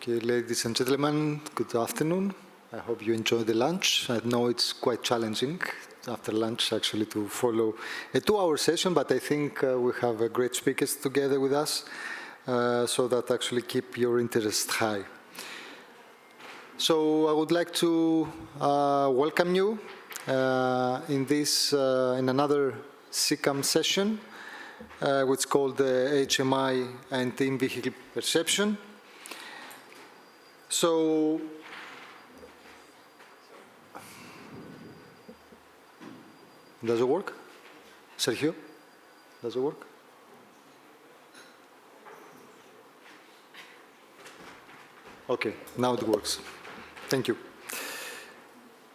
Okay, ladies and gentlemen, good afternoon. I hope you enjoyed the lunch. I know it's quite challenging after lunch actually to follow a 2-hour session, but I think we have great speakers together with us so that actually keep your interest high. So I would like to welcome you in another SICAM session, which is called HMI and in-vehicle perception. So, does it work? Sergio, does it work? Okay, now it works. Thank you.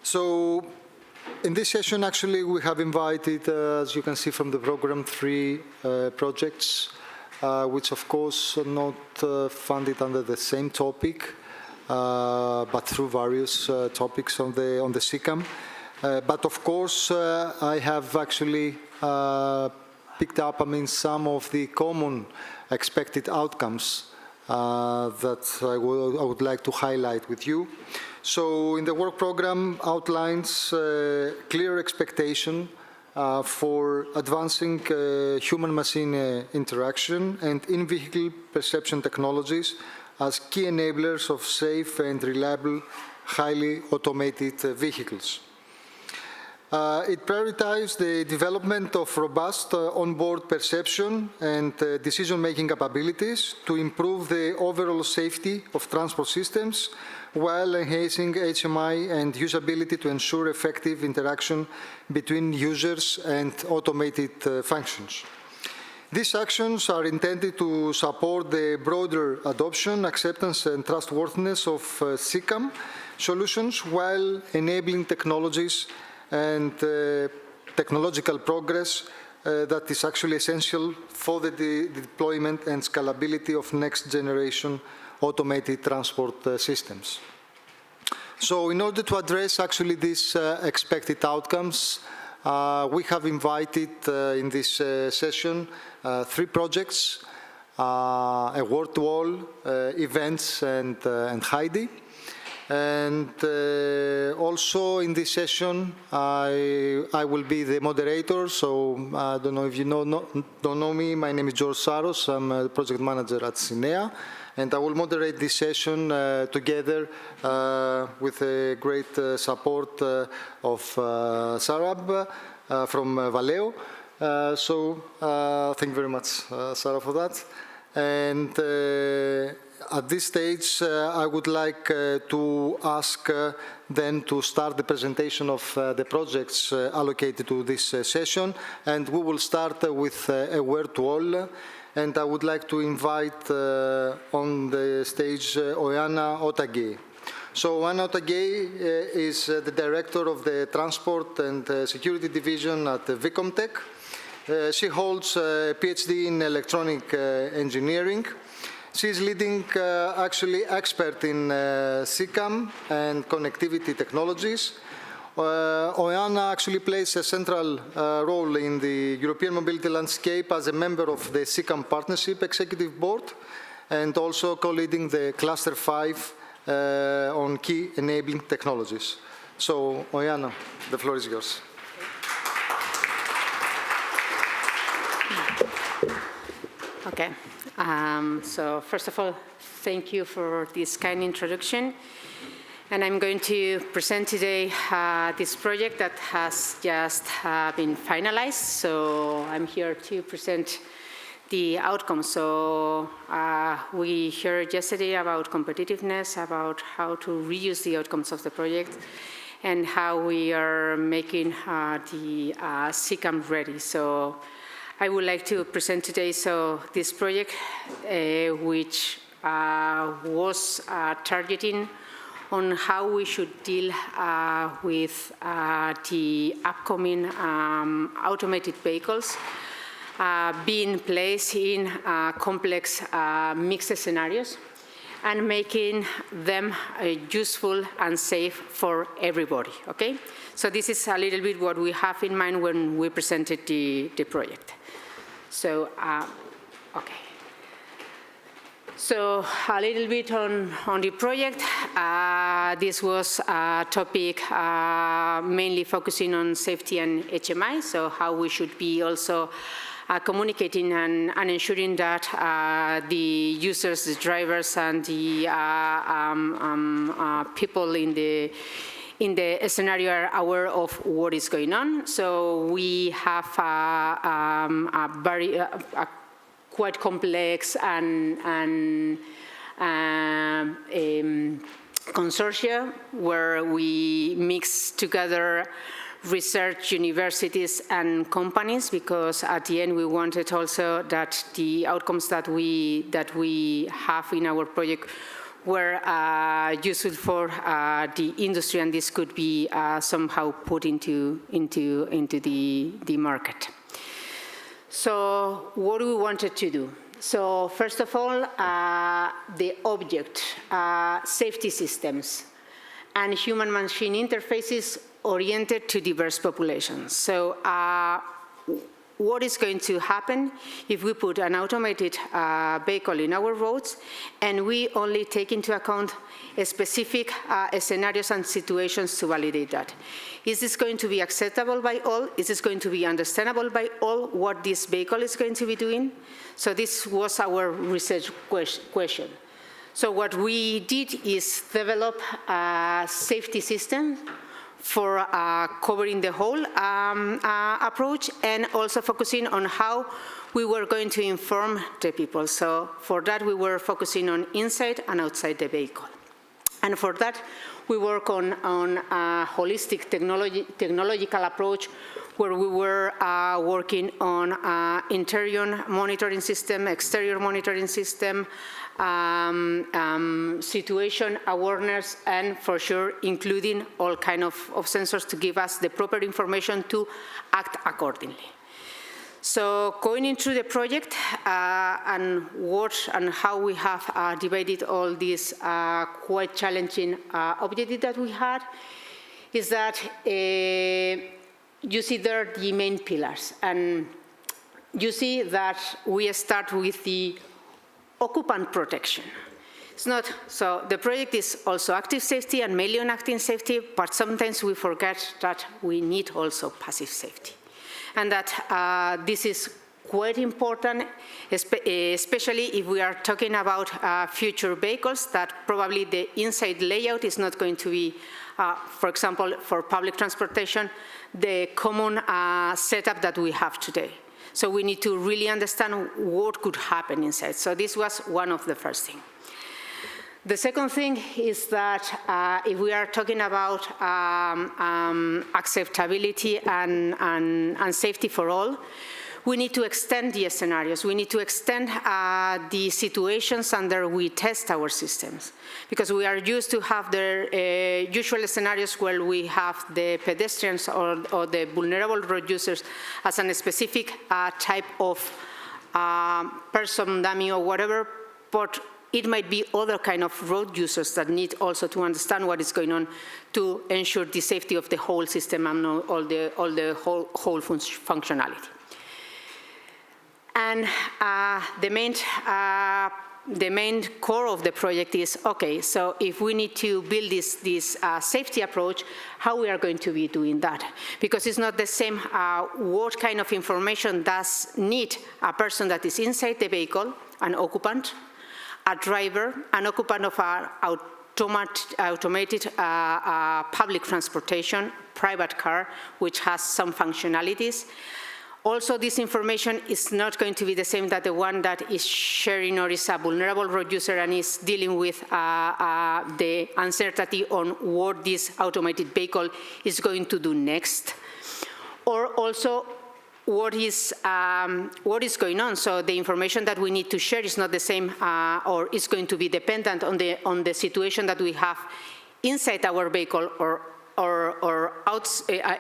So, in this session, actually, we have invited, as you can see from the program, 3 projects, which, of course, are not funded under the same topic, but through various topics on the SICAM. But of course, I have actually picked up, some of the common expected outcomes that I would like to highlight with you. So in the work program outlines clear expectation for advancing human-machine interaction and in-vehicle perception technologies as key enablers of safe and reliable, highly automated vehicles. It prioritizes the development of robust onboard perception and decision-making capabilities to improve the overall safety of transport systems while enhancing HMI and usability to ensure effective interaction between users and automated functions. These actions are intended to support the broader adoption, acceptance, and trustworthiness of SICAM solutions while enabling technologies and technological progress that is actually essential for the deployment and scalability of next-generation automated transport systems. So in order to address actually these expected outcomes, we have invited in this session 3 projects, a word wall, events, and HEIDI. And also in this session, I will be the moderator. So I don't know if you don't know me. My name is Georgios Sarros. I'm a project manager at CINEA. And I will moderate this session together with a great support of Sarab from Valeo. Thank you very much, Sarah, for that. And at this stage, I would like to ask then to start the presentation of the projects allocated to this session. And we will start with a word wall. And I would like to invite on the stage Oana Otagay. So Oana Otagay is the director of the Transport and Security Division at Vicomtech. She holds a PhD in electronic engineering. She is leading actually expert in SICAM and connectivity technologies. Oana actually plays a central role in the European mobility landscape as a member of the SICAM Partnership Executive Board and also co-leading the Cluster 5 on key enabling technologies. So, Oana, the floor is yours. Okay. So first of all, thank you for this kind introduction. And I'm going to present today this project that has just been finalized. So I'm here to present the outcome. So we heard yesterday about competitiveness, about how to reuse the outcomes of the project, and how we are making the SICAM ready. So I would like to present today this project, which was targeting on how we should deal with the upcoming automated vehicles being placed in complex mixed scenarios and making them useful and safe for everybody, okay? So this is a little bit what we have in mind when we presented the project. So, okay. So a little bit on the project. This was a topic mainly focusing on safety and HMI, so how we should be also communicating and ensuring that the users, the drivers, and the people in the scenario are aware of what is going on. So we have a quite complex and consortia where we mix together research, universities, and companies, because at the end we wanted also that the outcomes that we have in our project were useful for the industry, and this could be somehow put into the market. So what do we wanted to do? So first of all, the object, safety systems, and human-machine interfaces oriented to diverse populations. So what is going to happen if we put an automated vehicle in our roads and we only take into account specific scenarios and situations to validate that? Is this going to be acceptable by all? Is this going to be understandable by all what this vehicle is going to be doing? So this was our research question. So what we did is develop a safety system for covering the whole approach, and also focusing on how we were going to inform the people. So for that, we were focusing on inside and outside the vehicle. And for that, we work on a holistic technological approach, where we were working on interior monitoring system, exterior monitoring system, situation awareness, and for sure including all kind of sensors to give us the proper information to act accordingly. So going into the project and what and how we have divided all these quite challenging objectives that we had is that you see there the main pillars, and you see that we start with the occupant protection. It's not, so the project is also active safety and mainly on active safety, but sometimes we forget that we need also passive safety. And that this is quite important, especially if we are talking about future vehicles, that probably the inside layout is not going to be, for example, for public transportation, the common setup that we have today. So we need to really understand what could happen inside. So this was one of the first things. The second thing is that if we are talking about acceptability and safety for all, we need to extend the scenarios. We need to extend the situations under we test our systems, because we are used to have the usual scenarios where we have the pedestrians or the vulnerable road users as a specific type of person, dummy, or whatever, but it might be other kind of road users that need also to understand what is going on to ensure the safety of the whole system and all the whole functionality. And the main core of the project is, okay, so if we need to build this safety approach, how we are going to be doing that? Because it's not the same what kind of information does need a person that is inside the vehicle, an occupant, a driver, an occupant of an automated public transportation, private car, which has some functionalities. Also, this information is not going to be the same that the one that is sharing or is a vulnerable road user and is dealing with the uncertainty on what this automated vehicle is going to do next. Or also, what is going on. So the information that we need to share is not the same, or is going to be dependent on the situation that we have inside our vehicle or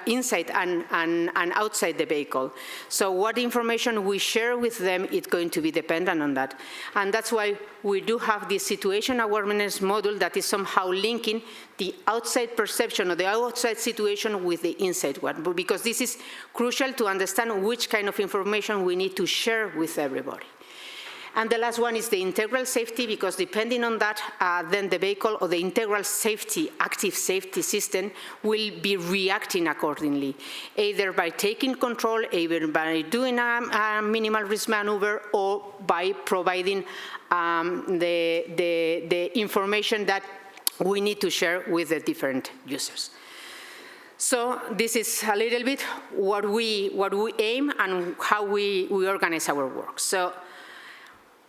inside and outside the vehicle. So what information we share with them is going to be dependent on that. And that's why we do have this situation awareness module that is somehow linking the outside perception or the outside situation with the inside one, because this is crucial to understand which kind of information we need to share with everybody. And the last one is the integral safety, because depending on that, then the vehicle or the integral safety, active safety system will be reacting accordingly, either by taking control, either by doing a minimal risk maneuver, or by providing the information that we need to share with the different users. So this is a little bit what we aim and how we organize our work. So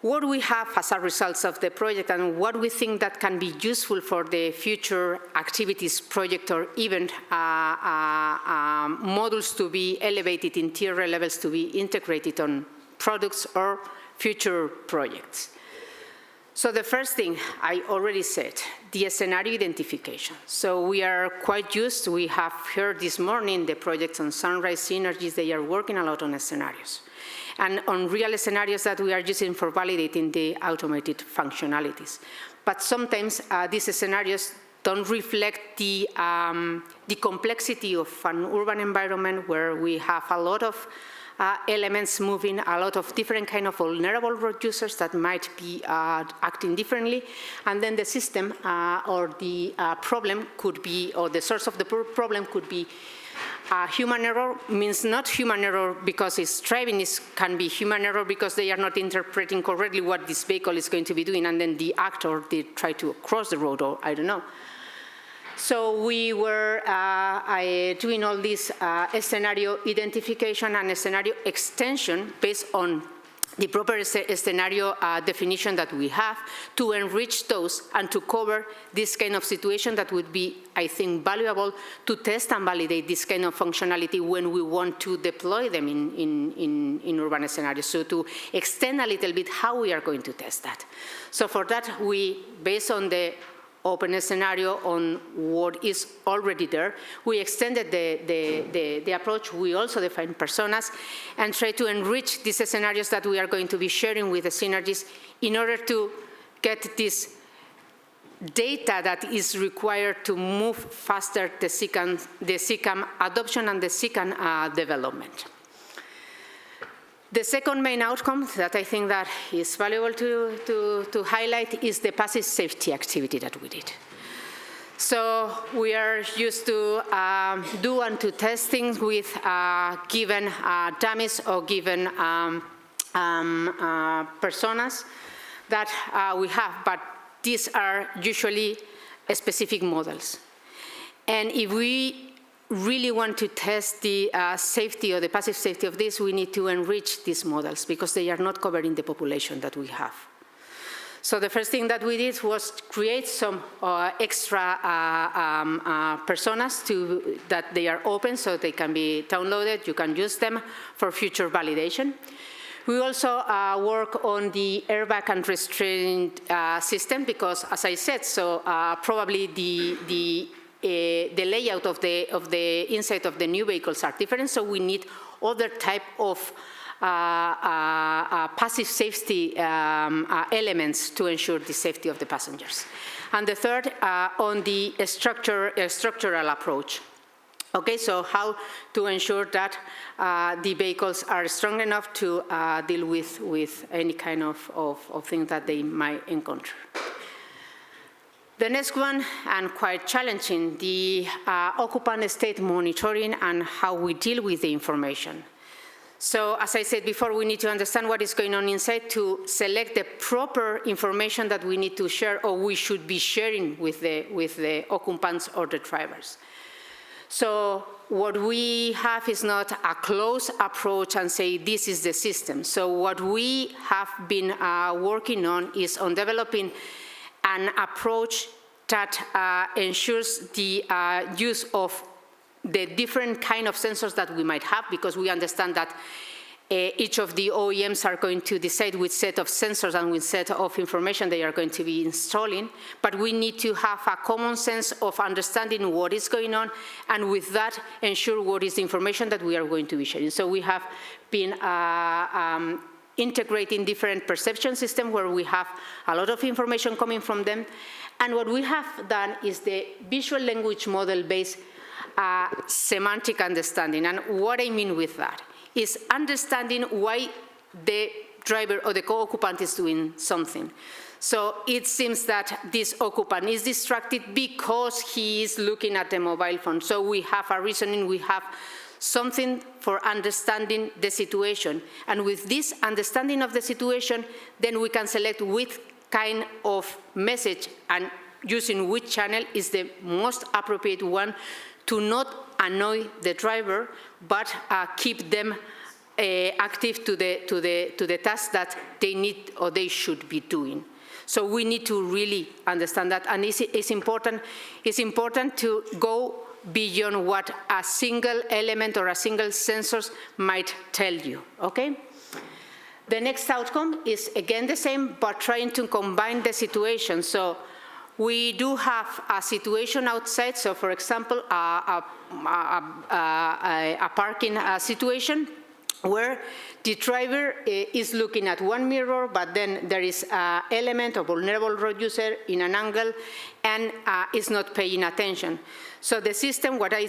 what we have as a result of the project and what we think that can be useful for the future activities, project, or even modules to be elevated in tier levels to be integrated on products or future projects. So the first thing I already said, the scenario identification. So we are quite used, we have heard this morning the projects on Sunrise Synergies, they are working a lot on scenarios. And on real scenarios that we are using for validating the automated functionalities. But sometimes these scenarios don't reflect the complexity of an urban environment where we have a lot of elements moving, a lot of different kind of vulnerable road users that might be acting differently, and then the system or the problem could be, or the source of the problem could be human error. Means not human error because it's driving, can be human error because they are not interpreting correctly what this vehicle is going to be doing, and then the actor, they try to cross the road, or I don't know. So we were doing all this scenario identification and scenario extension based on the proper scenario definition that we have to enrich those and to cover this kind of situation that would be, I think, valuable to test and validate this kind of functionality when we want to deploy them in urban scenarios. So to extend a little bit how we are going to test that. So for that, we, based on the open scenario on what is already there, we extended the approach. We also defined personas and try to enrich these scenarios that we are going to be sharing with the synergies in order to get this data that is required to move faster the SICAM adoption and the SICAM development. The second main outcome that I think that is valuable to highlight is the passive safety activity that we did. So we are used to do and to test things with given dummies or given personas that we have, but these are usually specific models. And if we really want to test the safety or the passive safety of this, we need to enrich these models because they are not covering the population that we have. So the first thing that we did was create some extra personas that they are open so they can be downloaded. You can use them for future validation. We also work on the airbag and restraint system because, as I said, so probably the layout of the inside of the new vehicles are different, so we need other type of passive safety elements to ensure the safety of the passengers. And the third, on the structural approach. Okay, so how to ensure that the vehicles are strong enough to deal with any kind of thing that they might encounter. The next one, and quite challenging, the occupant state monitoring and how we deal with the information. So as I said before, we need to understand what is going on inside to select the proper information that we need to share or we should be sharing with the occupants or the drivers. So what we have is not a close approach and say this is the system. So what we have been working on is on developing an approach that ensures the use of the different kind of sensors that we might have, because we understand that each of the OEMs are going to decide which set of sensors and which set of information they are going to be installing, but we need to have a common sense of understanding what is going on, and with that ensure what is the information that we are going to be sharing. So we have been integrating different perception systems where we have a lot of information coming from them, and what we have done is the visual language model-based semantic understanding. And what I mean with that is understanding why the driver or the co-occupant is doing something. So it seems that this occupant is distracted because he is looking at the mobile phone. So we have a reasoning, we have something for understanding the situation. And with this understanding of the situation, then we can select which kind of message and using which channel is the most appropriate one to not annoy the driver, but keep them active to the task that they need or they should be doing. So we need to really understand that, and it's important to go beyond what a single element or a single sensor might tell you, okay? The next outcome is again the same, but trying to combine the situation. So we do have a situation outside, so for example, a parking situation where the driver is looking at one mirror, but then there is an element, a vulnerable road user in an angle, and is not paying attention. So the system, what I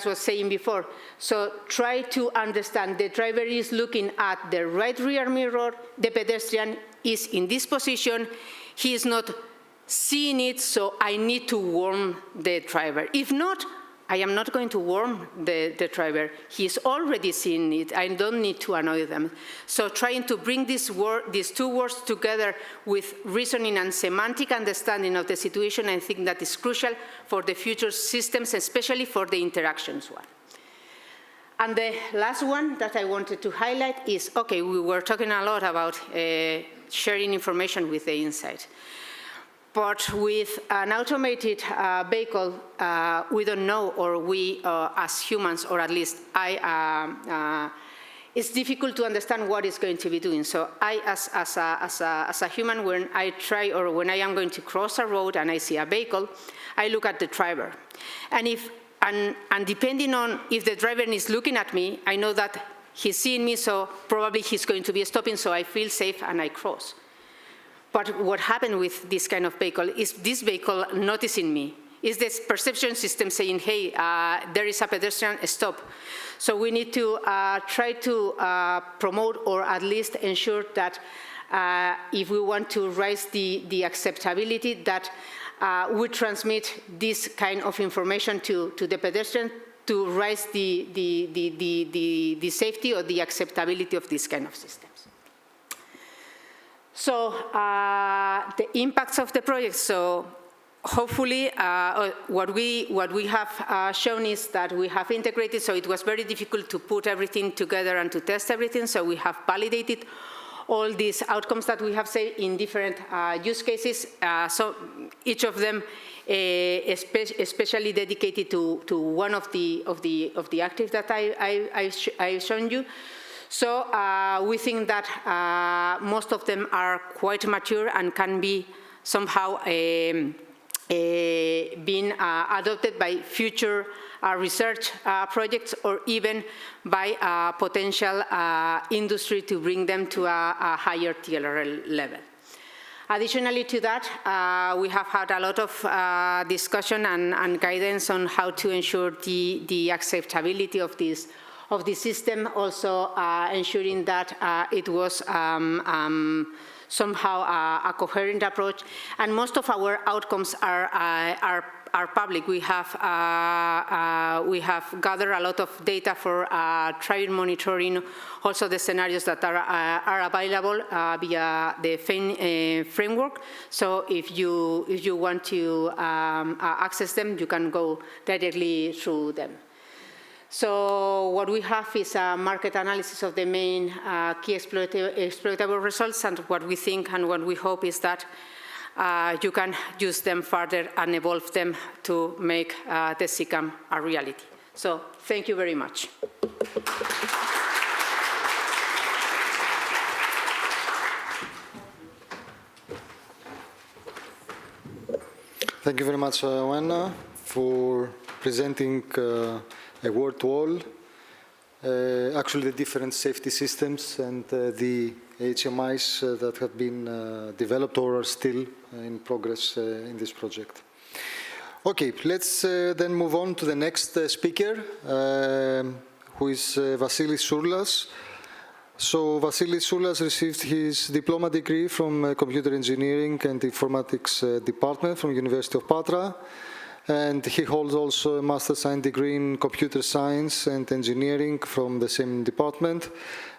was saying before, so try to understand the driver is looking at the right rear mirror, the pedestrian is in this position, he is not seeing it, so I need to warn the driver. If not, I am not going to warn the driver. He's already seen it. I don't need to annoy them. So trying to bring these two words together with reasoning and semantic understanding of the situation, I think that is crucial for the future systems, especially for the interactions one. And the last one that I wanted to highlight is, okay, we were talking a lot about sharing information with the inside. But with an automated vehicle, we don't know, or we as humans, or at least I, it's difficult to understand what it's going to be doing. So I, as a human, when I try, or when I am going to cross a road and I see a vehicle, I look at the driver. And depending on if the driver is looking at me, I know that he's seeing me, so probably he's going to be stopping, so I feel safe and I cross. But what happened with this kind of vehicle is this vehicle noticing me. Is this perception system saying, hey, there is a pedestrian, stop. So we need to try to promote or at least ensure that if we want to raise the acceptability, that we transmit this kind of information to the pedestrian to raise the safety or the acceptability of this kind of systems. So the impacts of the project. So hopefully, what we have shown is that we have integrated. So it was very difficult to put everything together and to test everything. So we have validated all these outcomes that we have said in different use cases. So each of them, especially dedicated to one of the actives that I've shown you. So we think that most of them are quite mature and can be somehow being adopted by future research projects or even by potential industry to bring them to a higher TLRL level. Additionally to that, we have had a lot of discussion and guidance on how to ensure the acceptability of this system, also ensuring that it was somehow a coherent approach. And most of our outcomes are public. We have gathered a lot of data for trial monitoring, also the scenarios that are available via the framework. So if you want to access them, you can go directly through them. So what we have is a market analysis of the main key exploitable results, and what we think and what we hope is that you can use them further and evolve them to make the SICAM a reality. So thank you very much. Thank you very much, Joanna, for presenting a word to all, actually the different safety systems and the HMIs that have been developed or are still in progress in this project. Okay, let's then move on to the next speaker, who is Vasilis Sourlas, So Vasilis Soulas received his diploma degree from Computer Engineering and Informatics Department from University of Patra. And he holds also a Master Science degree in Computer Science and Engineering from the same department.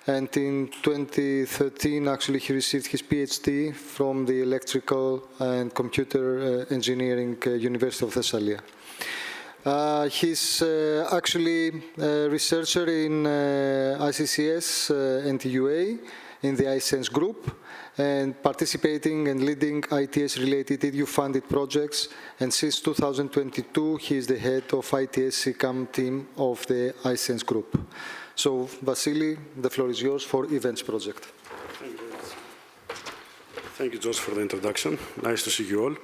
And in 2013, actually, he received his PhD from the Electrical and Computer Engineering University of Thessalia. He's actually a researcher in ICCS and UA in the iSense group, and participating and leading ITS-related EU-funded projects. And since 2022, he is the head of ITS CCAM team of the iSense group. So, Vasily, the floor is yours for Events Project. Thank you very much. Thank you, George, for the introduction. Nice to see you all.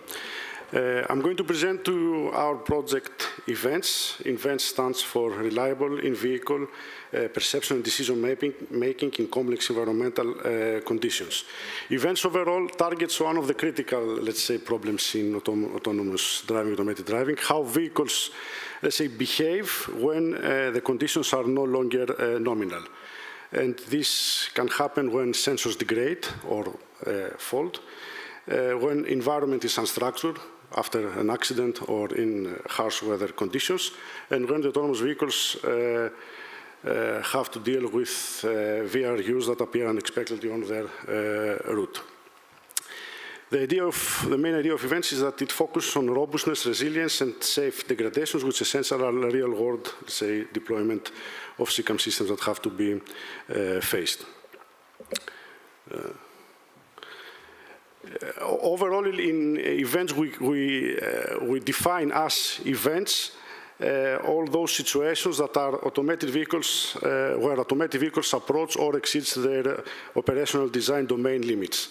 I'm going to present to you our project Events. Events stands for Reliable In-Vehicle Perception and Decision Making in Complex Environmental Conditions. Events overall targets one of the critical, let's say, problems in autonomous driving, automated driving, how vehicles, let's say, behave when the conditions are no longer nominal. And this can happen when sensors degrade or fault, when environment is unstructured, after an accident or in harsh weather conditions, and when the autonomous vehicles have to deal with VRUs that appear unexpectedly on their route. The main idea of events is that it focuses on robustness, resilience, and safe degradations, which essentially are real-world, say, deployment of CCAM systems that have to be faced. Overall, in events, we define as events all those situations that are automated vehicles, where automated vehicles approach or exceeds their operational design domain limits.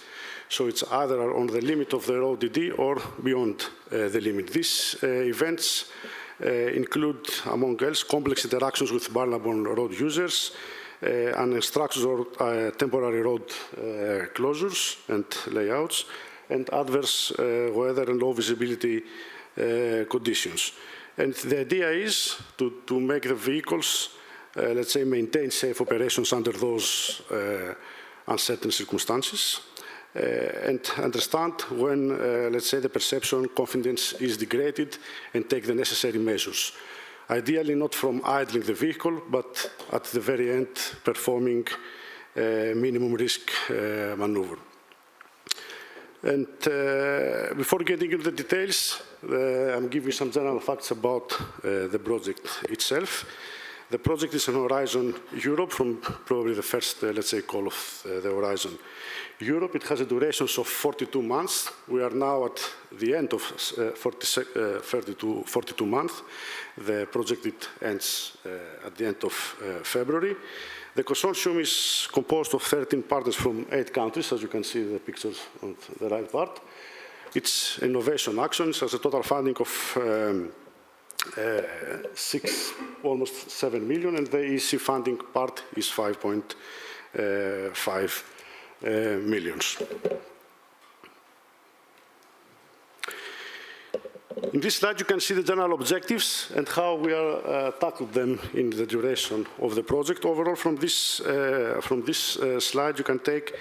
So it's either on the limit of their ODD or beyond the limit. These events include, among else, complex interactions with vulnerable road users, unstructured or temporary road closures and layouts, and adverse weather and low visibility conditions. And the idea is to make the vehicles, let's say, maintain safe operations under those uncertain circumstances, and understand when, let's say, the perception confidence is degraded, and take the necessary measures. Ideally not from idling the vehicle, but at the very end performing minimum risk maneuver. And before getting into the details, I'm giving you some general facts about the project itself. The project is on Horizon Europe, from probably the first, let's say, call of the Horizon Europe. It has a duration of 42 months. We are now at the end of 42 months. The project ends at the end of February. The consortium is composed of 13 partners from 8 countries, as you can see the pictures on the right part. It's innovation actions has a total funding of almost 7 million, and the EC funding part is 5.5 millions. In this slide, you can see the general objectives and how we are tackled them in the duration of the project. Overall, from this slide, you can take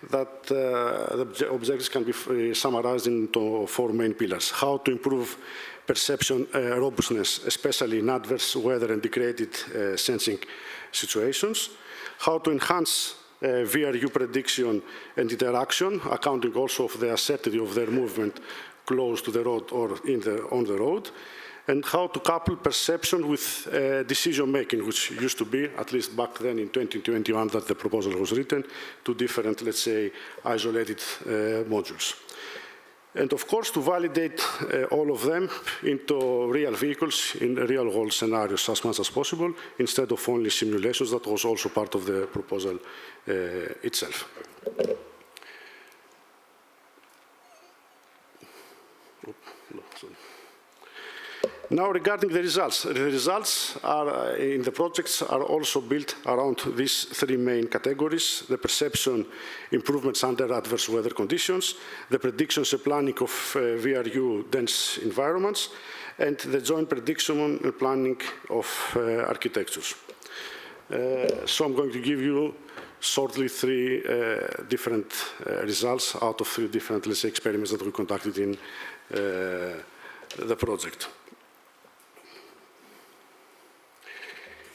that the objectives can be summarized into 4 main pillars. How to improve perception robustness, especially in adverse weather and degraded sensing situations. How to enhance VRU prediction and interaction, accounting also for the assertivity of their movement close to the road or on the road, and how to couple perception with decision-making, which used to be, at least back then in 2021 that the proposal was written, 2 different, let's say, isolated modules. And of course, to validate all of them into real vehicles in real-world scenarios as much as possible, instead of only simulations. That was also part of the proposal itself. Now, regarding the results are, in the projects are also built around these 3 main categories: the perception improvements under adverse weather conditions, the predictions and planning of VRU dense environments, and the joint prediction and planning of architectures. So I'm going to give you shortly three different results out of three different, let's say, experiments that we conducted in the project.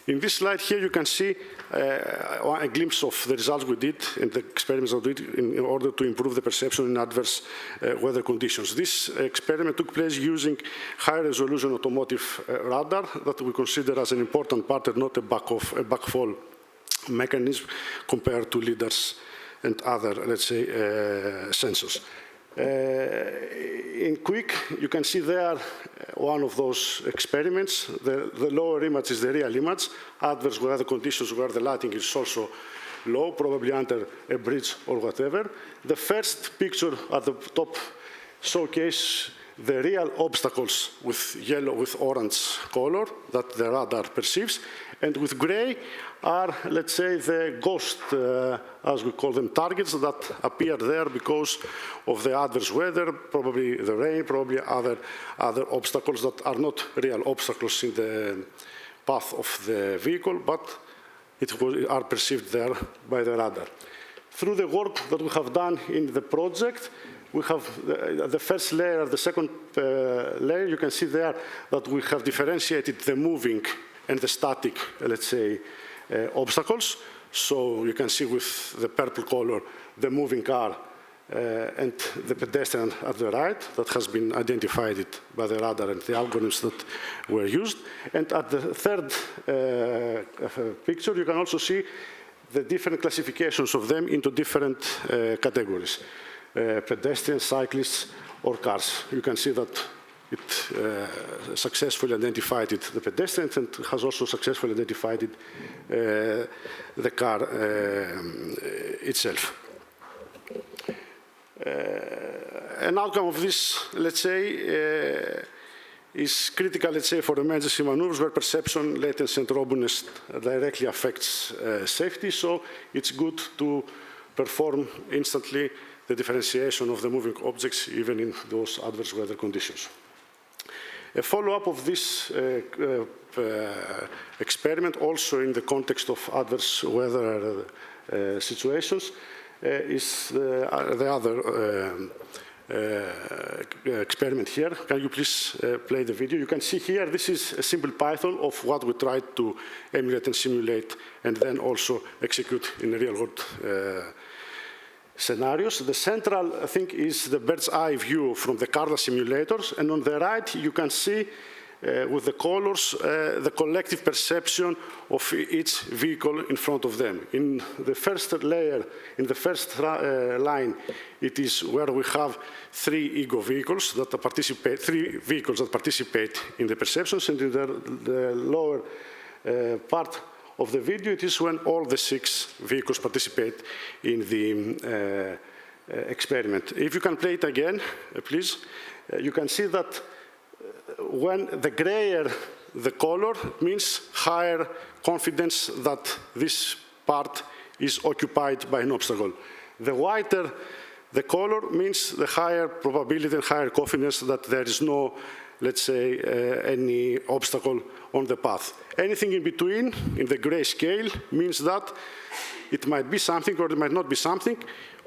In this slide here, you can see a glimpse of the results we did and the experiments that we did in order to improve the perception in adverse weather conditions. This experiment took place using high-resolution automotive radar that we consider as an important part and not a backfall mechanism compared to LIDARs and other, let's say, sensors. In quick, you can see there one of those experiments. The lower image is the real image, adverse weather conditions where the lighting is also low, probably under a bridge or whatever. The first picture at the top showcases the real obstacles with yellow, with orange color that the radar perceives, and with gray are, let's say, the ghost, as we call them, targets that appear there because of the adverse weather, probably the rain, probably other obstacles that are not real obstacles in the path of the vehicle, but are perceived there by the radar. Through the work that we have done in the project, we have the first layer, the second layer, you can see there that we have differentiated the moving and the static, let's say, obstacles. So you can see with the purple color, the moving car and the pedestrian at the right that has been identified by the radar and the algorithms that were used. And at the third picture, you can also see the different classifications of them into different categories. Pedestrians, cyclists, or cars. You can see that it successfully identified the pedestrians and has also successfully identified the car itself. An outcome of this, let's say, is critical, let's say, for emergency maneuvers where perception, latency, and robustness directly affects safety. So it's good to perform instantly the differentiation of the moving objects, even in those adverse weather conditions. A follow-up of this experiment, also in the context of adverse weather situations, is the other experiment here. Can you please play the video? You can see here, this is a simple Python of what we tried to emulate and simulate, and then also execute in the real-world scenarios. The central thing is the bird's eye view from the Carla simulators, and on the right you can see with the colors the collective perception of each vehicle in front of them. In the first layer, in the first line, it is where we have three ego vehicles that participate, three vehicles that participate in the perceptions, and in the lower part of the video, it is when all the 6 vehicles participate in the experiment. If you can play it again, please, you can see that when the grayer the color means higher confidence that this part is occupied by an obstacle. The whiter the color means the higher probability and higher confidence that there is no, let's say, any obstacle on the path. Anything in between, in the gray scale, means that it might be something or it might not be something,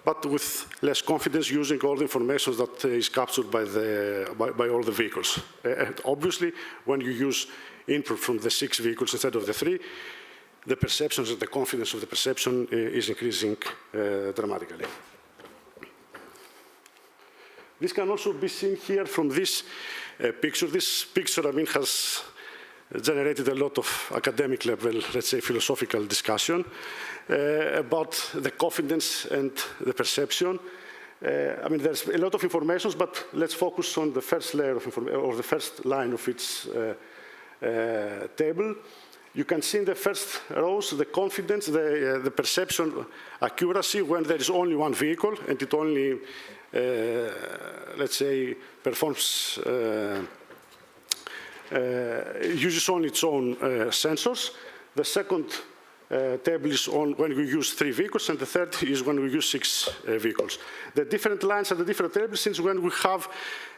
but with less confidence using all the information that is captured by all the vehicles. Obviously, when you use input from the 6 vehicles instead of the 3, the perceptions and the confidence of the perception is increasing dramatically. This can also be seen here from this picture. This picture, I mean, has generated a lot of academic level, let's say, philosophical discussion about the confidence and the perception. I mean, there's a lot of information, but let's focus on the first layer of information, or the first line of its table. You can see in the first rows the confidence, the perception accuracy when there is only one vehicle and it only, let's say, performs, uses only its own sensors. The second table is on when we use 3 vehicles, and the third is when we use 6 vehicles. The different lines are the different tables, since when we have,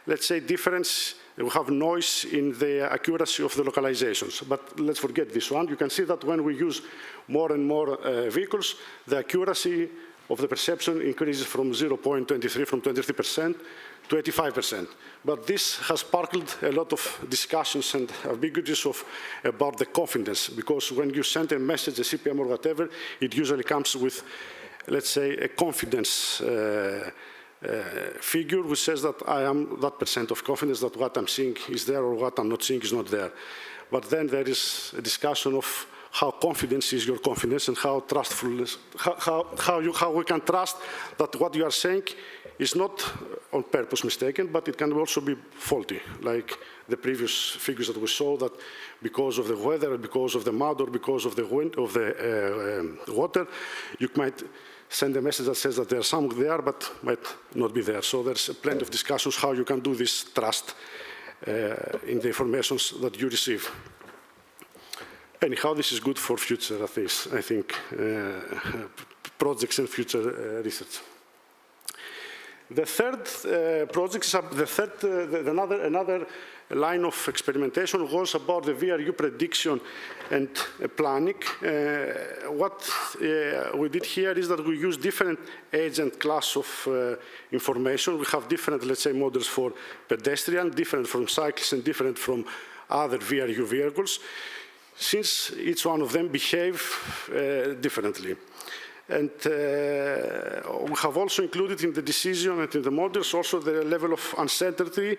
let's say, difference, we have noise in the accuracy of the localizations. But let's forget this one. You can see that when we use more and more vehicles, the accuracy of the perception increases from 0.23, from 23% to 85%. But this has sparkled a lot of discussions and ambiguities about the confidence, because when you send a message, a CPM or whatever, it usually comes with, let's say, a confidence figure which says that I am that % of confidence that what I'm seeing is there or what I'm not seeing is not there. But then there is a discussion of how confidence is your confidence and how trustful, how we can trust that what you are saying is not on purpose mistaken, but it can also be faulty, like the previous figures that we saw, that because of the weather, because of the mud, or because of the wind, of the water, you might send a message that says that there's something there, but might not be there. So there's plenty of discussions how you can do this trust in the information that you receive. Anyhow, this is good for future, I think, projects and future research. The third project is another line of experimentation was about the VRU prediction and planning. What we did here is that we use different age and class of information. We have different, let's say, models for pedestrian, different from cyclists, and different from other VRU vehicles, since each one of them behave differently. And we have also included in the decision and in the models also the level of uncertainty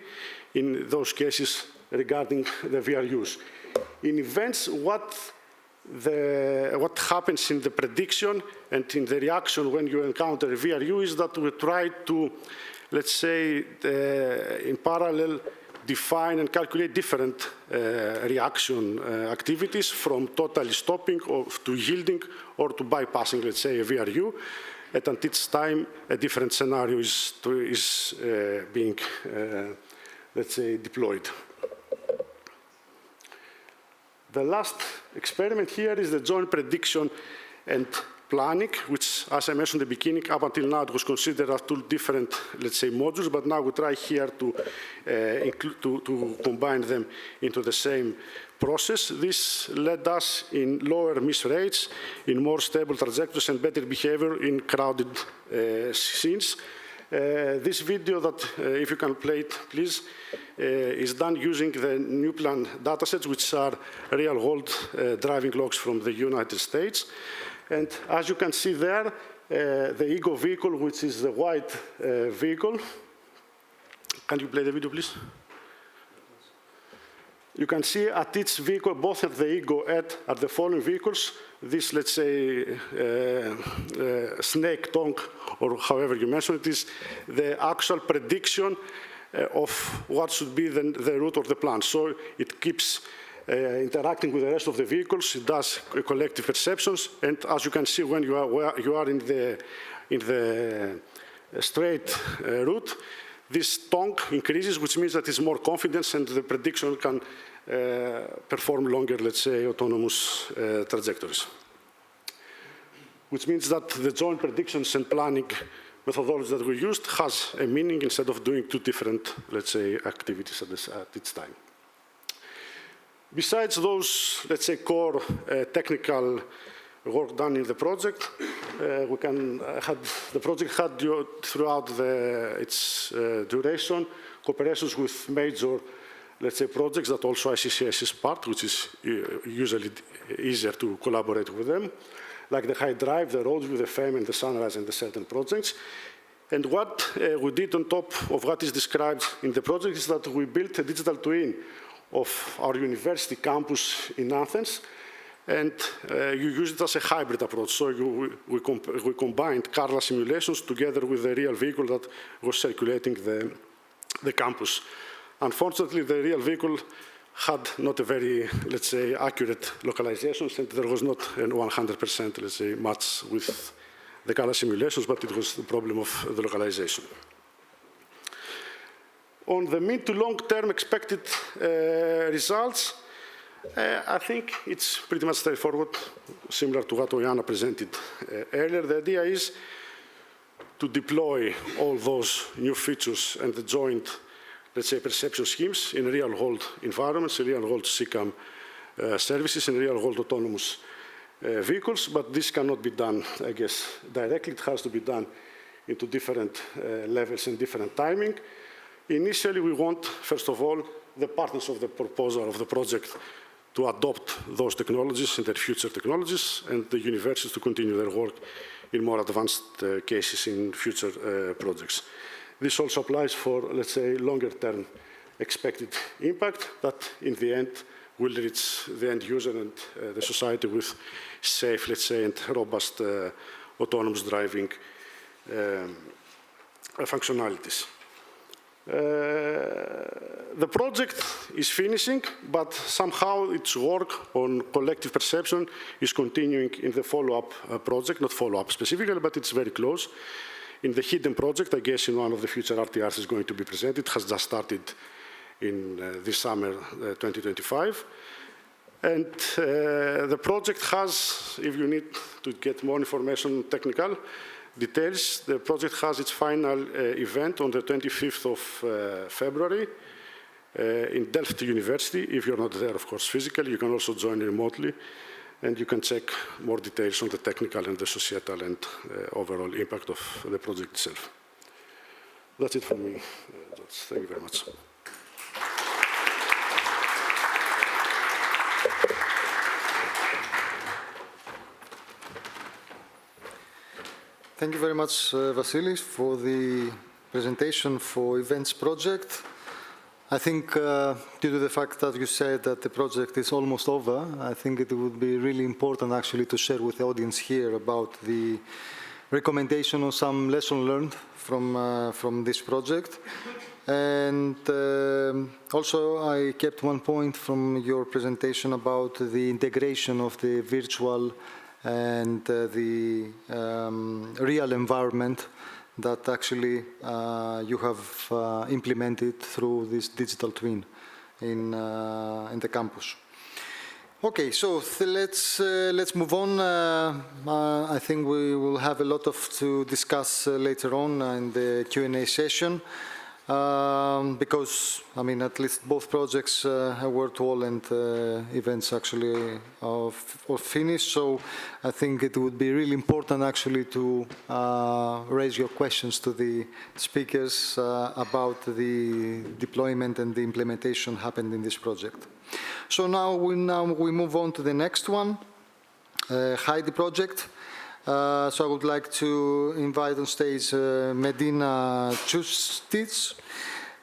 in those cases regarding the VRUs. In events, what happens in the prediction and in the reaction when you encounter a VRU is that we try to, let's say, in parallel, define and calculate different reaction activities, from totally stopping or to yielding or to bypassing, let's say, a VRU. And at each time, a different scenario is being, let's say, deployed. The last experiment here is the joint prediction and planning, which, as I mentioned at the beginning, up until now it was considered as 2 different, let's say, modules, but now we try here to combine them into the same process. This led us in lower miss rates, in more stable trajectories, and better behavior in crowded scenes. This video that, if you can play it, please, is done using the new plan datasets, which are real-world driving logs from the United States. And as you can see there, the ego vehicle, which is the white vehicle. Can you play the video, please? You can see at each vehicle, both at the ego and at the following vehicles, this, let's say, snake tongue, or however you mention it, is the actual prediction of what should be the route or the plan. So it keeps interacting with the rest of the vehicles. It does collective perceptions, and as you can see, when you are in the straight route, this tongue increases, which means that it's more confidence, and the prediction can perform longer, let's say, autonomous trajectories. Which means that the joint predictions and planning methodology that we used has a meaning instead of doing 2 different, let's say, activities at each time. Besides those, let's say, core technical work done in the project, the project had throughout its duration cooperations with major, let's say, projects that also ICCS is part, which is usually easier to collaborate with them, like the High Drive, the Roads with the FEM, and the Sunrise, and the certain projects. And what we did on top of what is described in the project is that we built a digital twin of our university campus in Athens, and you use it as a hybrid approach. So we combined Carla simulations together with the real vehicle that was circulating the campus. Unfortunately, the real vehicle had not a very, let's say, accurate localization, and there was not a 100%, let's say, match with the Carla simulations, but it was the problem of the localization. On the mid to long-term expected results, I think it's pretty much straightforward, similar to what Oiana presented earlier. The idea is to deploy all those new features and the joint, let's say, perception schemes in real-world environments, in real-world SICAM services, in real-world autonomous vehicles. But this cannot be done, I guess, directly. It has to be done into different levels and different timing. Initially, we want, first of all, the partners of the proposal of the project to adopt those technologies and their future technologies, and the universities to continue their work in more advanced cases in future projects. This also applies for, let's say, longer-term expected impact that, in the end, will reach the end user and the society with safe, let's say, and robust autonomous driving functionalities. The project is finishing, but somehow its work on collective perception is continuing in the follow-up project, not follow-up specifically, but it's very close. In the hidden project, I guess in one of the future RTRs is going to be presented. It has just started in this summer 2025. And the project has, if you need to get more information, technical details, the project has its final event on the 25th of February in Delft University. If you're not there, of course, physically, you can also join remotely, and you can check more details on the technical and the societal and overall impact of the project itself. That's it from me, George. Thank you very much. Thank you very much, Vasilis, for the presentation for events project. I think due to the fact that you said that the project is almost over, I think it would be really important actually to share with the audience here about the recommendation on some lesson learned from this project. And also I kept one point from your presentation about the integration of the virtual and the real environment that actually you have implemented through this digital twin in the campus. Okay, so let's move on. I think we will have a lot to discuss later on in the Q&A session. Because, I mean, at least both projects were to all and events actually are finished. So I think it would be really important actually to raise your questions to the speakers about the deployment and the implementation happened in this project. So now we move on to the next one, HEIDI project. So I would like to invite on stage Medina Justis.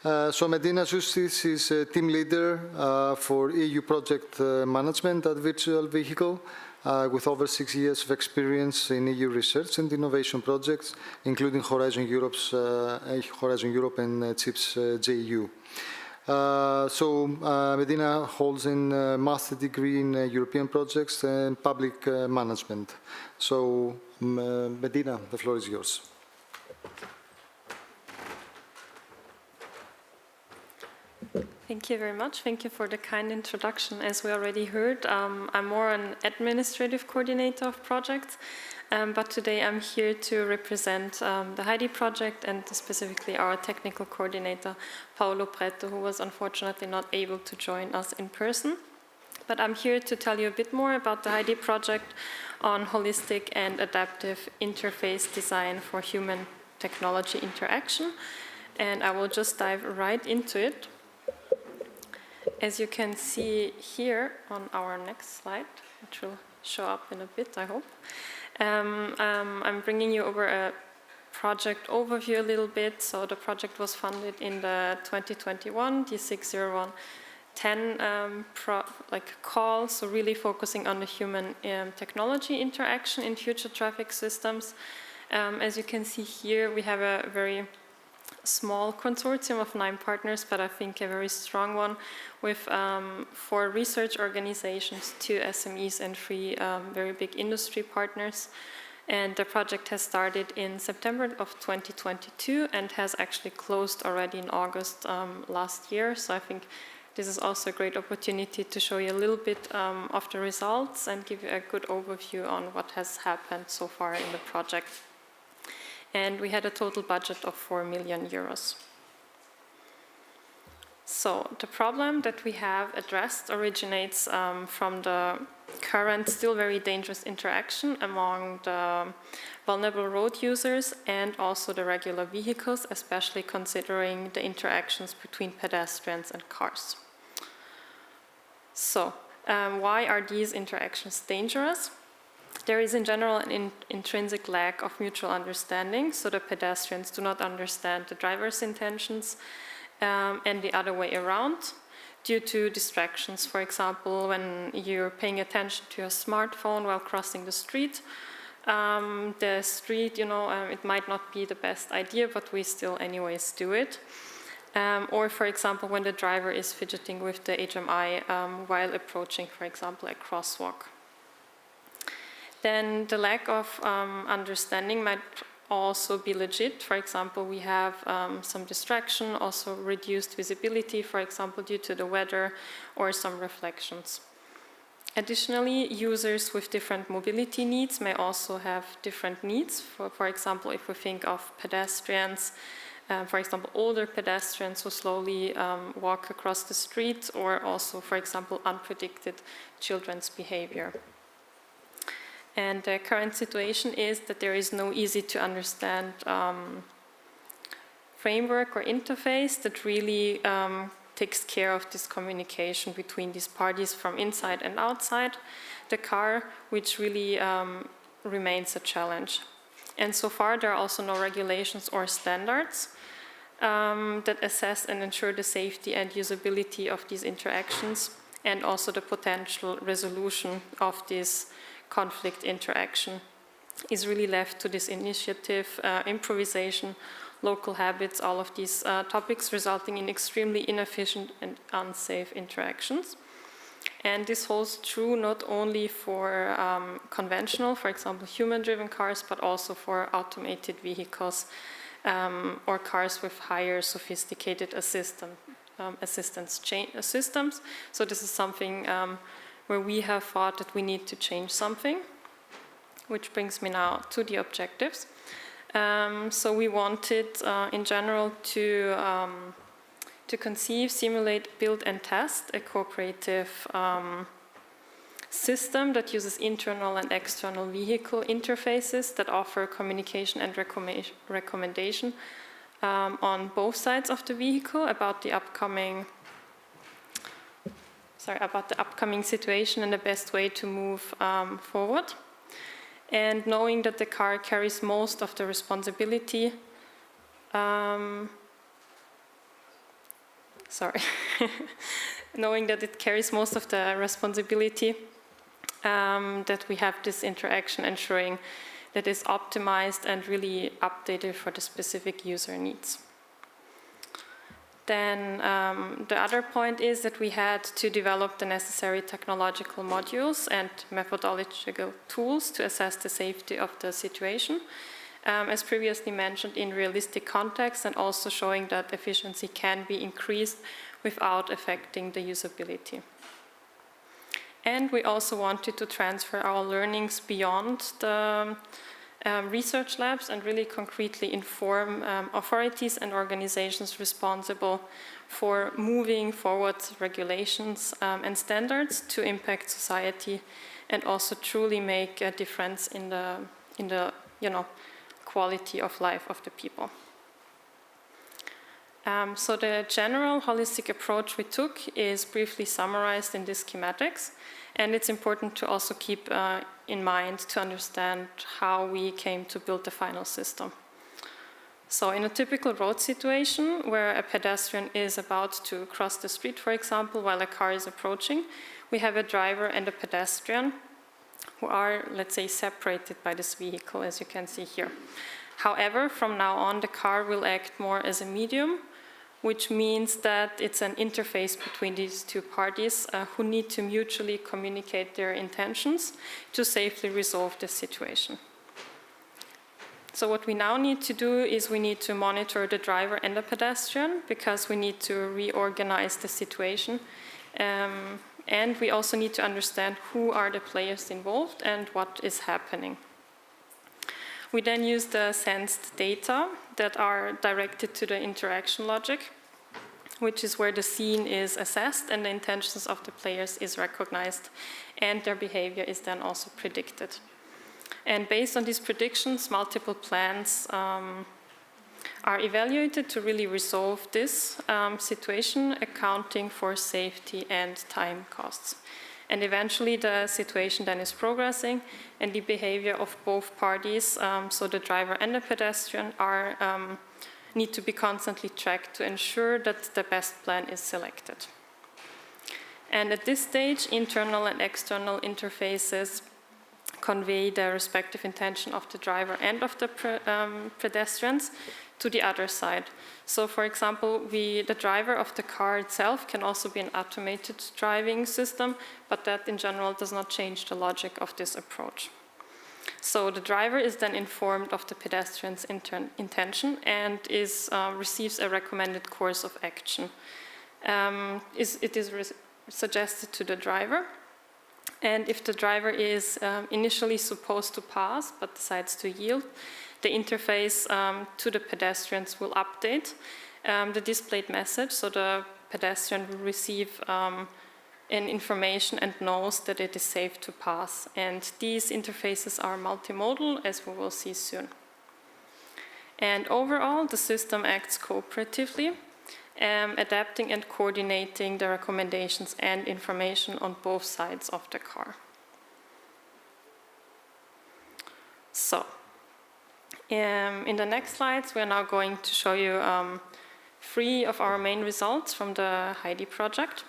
So Medina Justis is a team leader for EU project management at Virtual Vehicle with over 6 years of experience in EU research and innovation projects, including Horizon Europe and CHIPS JU. So Medina holds a master's degree in European projects and public management. So Medina, the floor is yours. Thank you very much. Thank you for the kind introduction. As we already heard, I'm more an administrative coordinator of projects, but today I'm here to represent the HEIDI project and specifically our technical coordinator, Paolo Preto, who was unfortunately not able to join us in person. But I'm here to tell you a bit more about the HEIDI project on holistic and adaptive interface design for human technology interaction. And I will just dive right into it. As you can see here on our next slide, which will show up in a bit, I hope, I'm bringing you over a project overview a little bit. So the project was funded in the 2021 D60110 call, so really focusing on the human technology interaction in future traffic systems. As you can see here, we have a very small consortium of 9 partners, but I think a very strong one with 4 research organizations, 2 SMEs and 3 very big industry partners. And the project has started in September of 2022 and has actually closed already in August last year. So I think this is also a great opportunity to show you a little bit of the results and give you a good overview on what has happened so far in the project. And we had a total budget of 4 million euros. So the problem that we have addressed originates from the current still very dangerous interaction among the vulnerable road users and also the regular vehicles, especially considering the interactions between pedestrians and cars. So why are these interactions dangerous? There is in general an intrinsic lack of mutual understanding, so the pedestrians do not understand the driver's intentions, and the other way around, due to distractions. For example, when you're paying attention to your smartphone while crossing the street, it might not be the best idea, but we still anyways do it. Or, for example, when the driver is fidgeting with the HMI while approaching, for example, a crosswalk. Then the lack of understanding might also be legit. For example, we have some distraction, also reduced visibility, for example, due to the weather or some reflections. Additionally, users with different mobility needs may also have different needs. For example, if we think of pedestrians, for example, older pedestrians who slowly walk across the street, or also, for example, unpredicted children's behavior. And the current situation is that there is no easy to understand framework or interface that really takes care of this communication between these parties from inside and outside the car, which really remains a challenge. And so far, there are also no regulations or standards that assess and ensure the safety and usability of these interactions, and also the potential resolution of this conflict interaction is really left to this initiative, improvisation, local habits, all of these topics resulting in extremely inefficient and unsafe interactions. And this holds true not only for conventional, for example, human-driven cars, but also for automated vehicles or cars with higher sophisticated assistance systems. So this is something where we have thought that we need to change something, which brings me now to the objectives. So we wanted, in general, to conceive, simulate, build, and test a cooperative system that uses internal and external vehicle interfaces that offer communication and recommendation on both sides of the vehicle about the upcoming situation and the best way to move forward. And knowing that the car carries most of the responsibility, knowing that it carries most of the responsibility, that we have this interaction ensuring that it's optimized and really updated for the specific user needs. Then the other point is that we had to develop the necessary technological modules and methodological tools to assess the safety of the situation, as previously mentioned, in realistic context, and also showing that efficiency can be increased without affecting the usability. And we also wanted to transfer our learnings beyond the research labs and really concretely inform authorities and organizations responsible for moving forward regulations and standards to impact society and also truly make a difference in the quality of life of the people. So the general holistic approach we took is briefly summarized in these schematics, and it's important to also keep in mind to understand how we came to build the final system. So in a typical road situation where a pedestrian is about to cross the street, for example, while a car is approaching, we have a driver and a pedestrian who are, let's say, separated by this vehicle, as you can see here. However, from now on, the car will act more as a medium, which means that it's an interface between these two parties who need to mutually communicate their intentions to safely resolve the situation. So what we now need to do is we need to monitor the driver and the pedestrian, because we need to reorganize the situation. And we also need to understand who are the players involved and what is happening. We then use the sensed data that are directed to the interaction logic, which is where the scene is assessed and the intentions of the players is recognized, and their behavior is then also predicted. And based on these predictions, multiple plans are evaluated to really resolve this situation, accounting for safety and time costs. And eventually the situation then is progressing, and the behavior of both parties, so the driver and the pedestrian, need to be constantly tracked to ensure that the best plan is selected. And at this stage, internal and external interfaces convey the respective intention of the driver and of the pedestrians to the other side. So for example, the driver of the car itself can also be an automated driving system, but that in general does not change the logic of this approach. So the driver is then informed of the pedestrian's intention and receives a recommended course of action. It is suggested to the driver. And if the driver is initially supposed to pass but decides to yield, the interface to the pedestrians will update the displayed message, so the pedestrian will receive an information and knows that it is safe to pass. And these interfaces are multimodal, as we will see soon. And overall, the system acts cooperatively, adapting and coordinating the recommendations and information on both sides of the car. So, in the next slides, we are now going to show you 3 of our main results from the HEIDI project.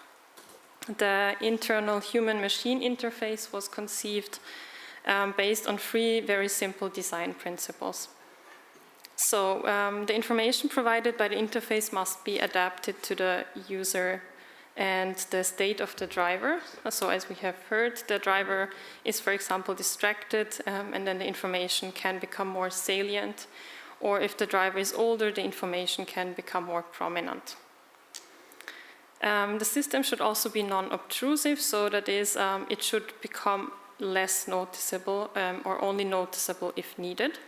The internal human-machine interface was conceived based on 3 very simple design principles. So the information provided by the interface must be adapted to the user and the state of the driver. So as we have heard, the driver is, for example, distracted, and then the information can become more salient. Or if the driver is older, the information can become more prominent. The system should also be non-obtrusive, so that is, it should become less noticeable or only noticeable if needed.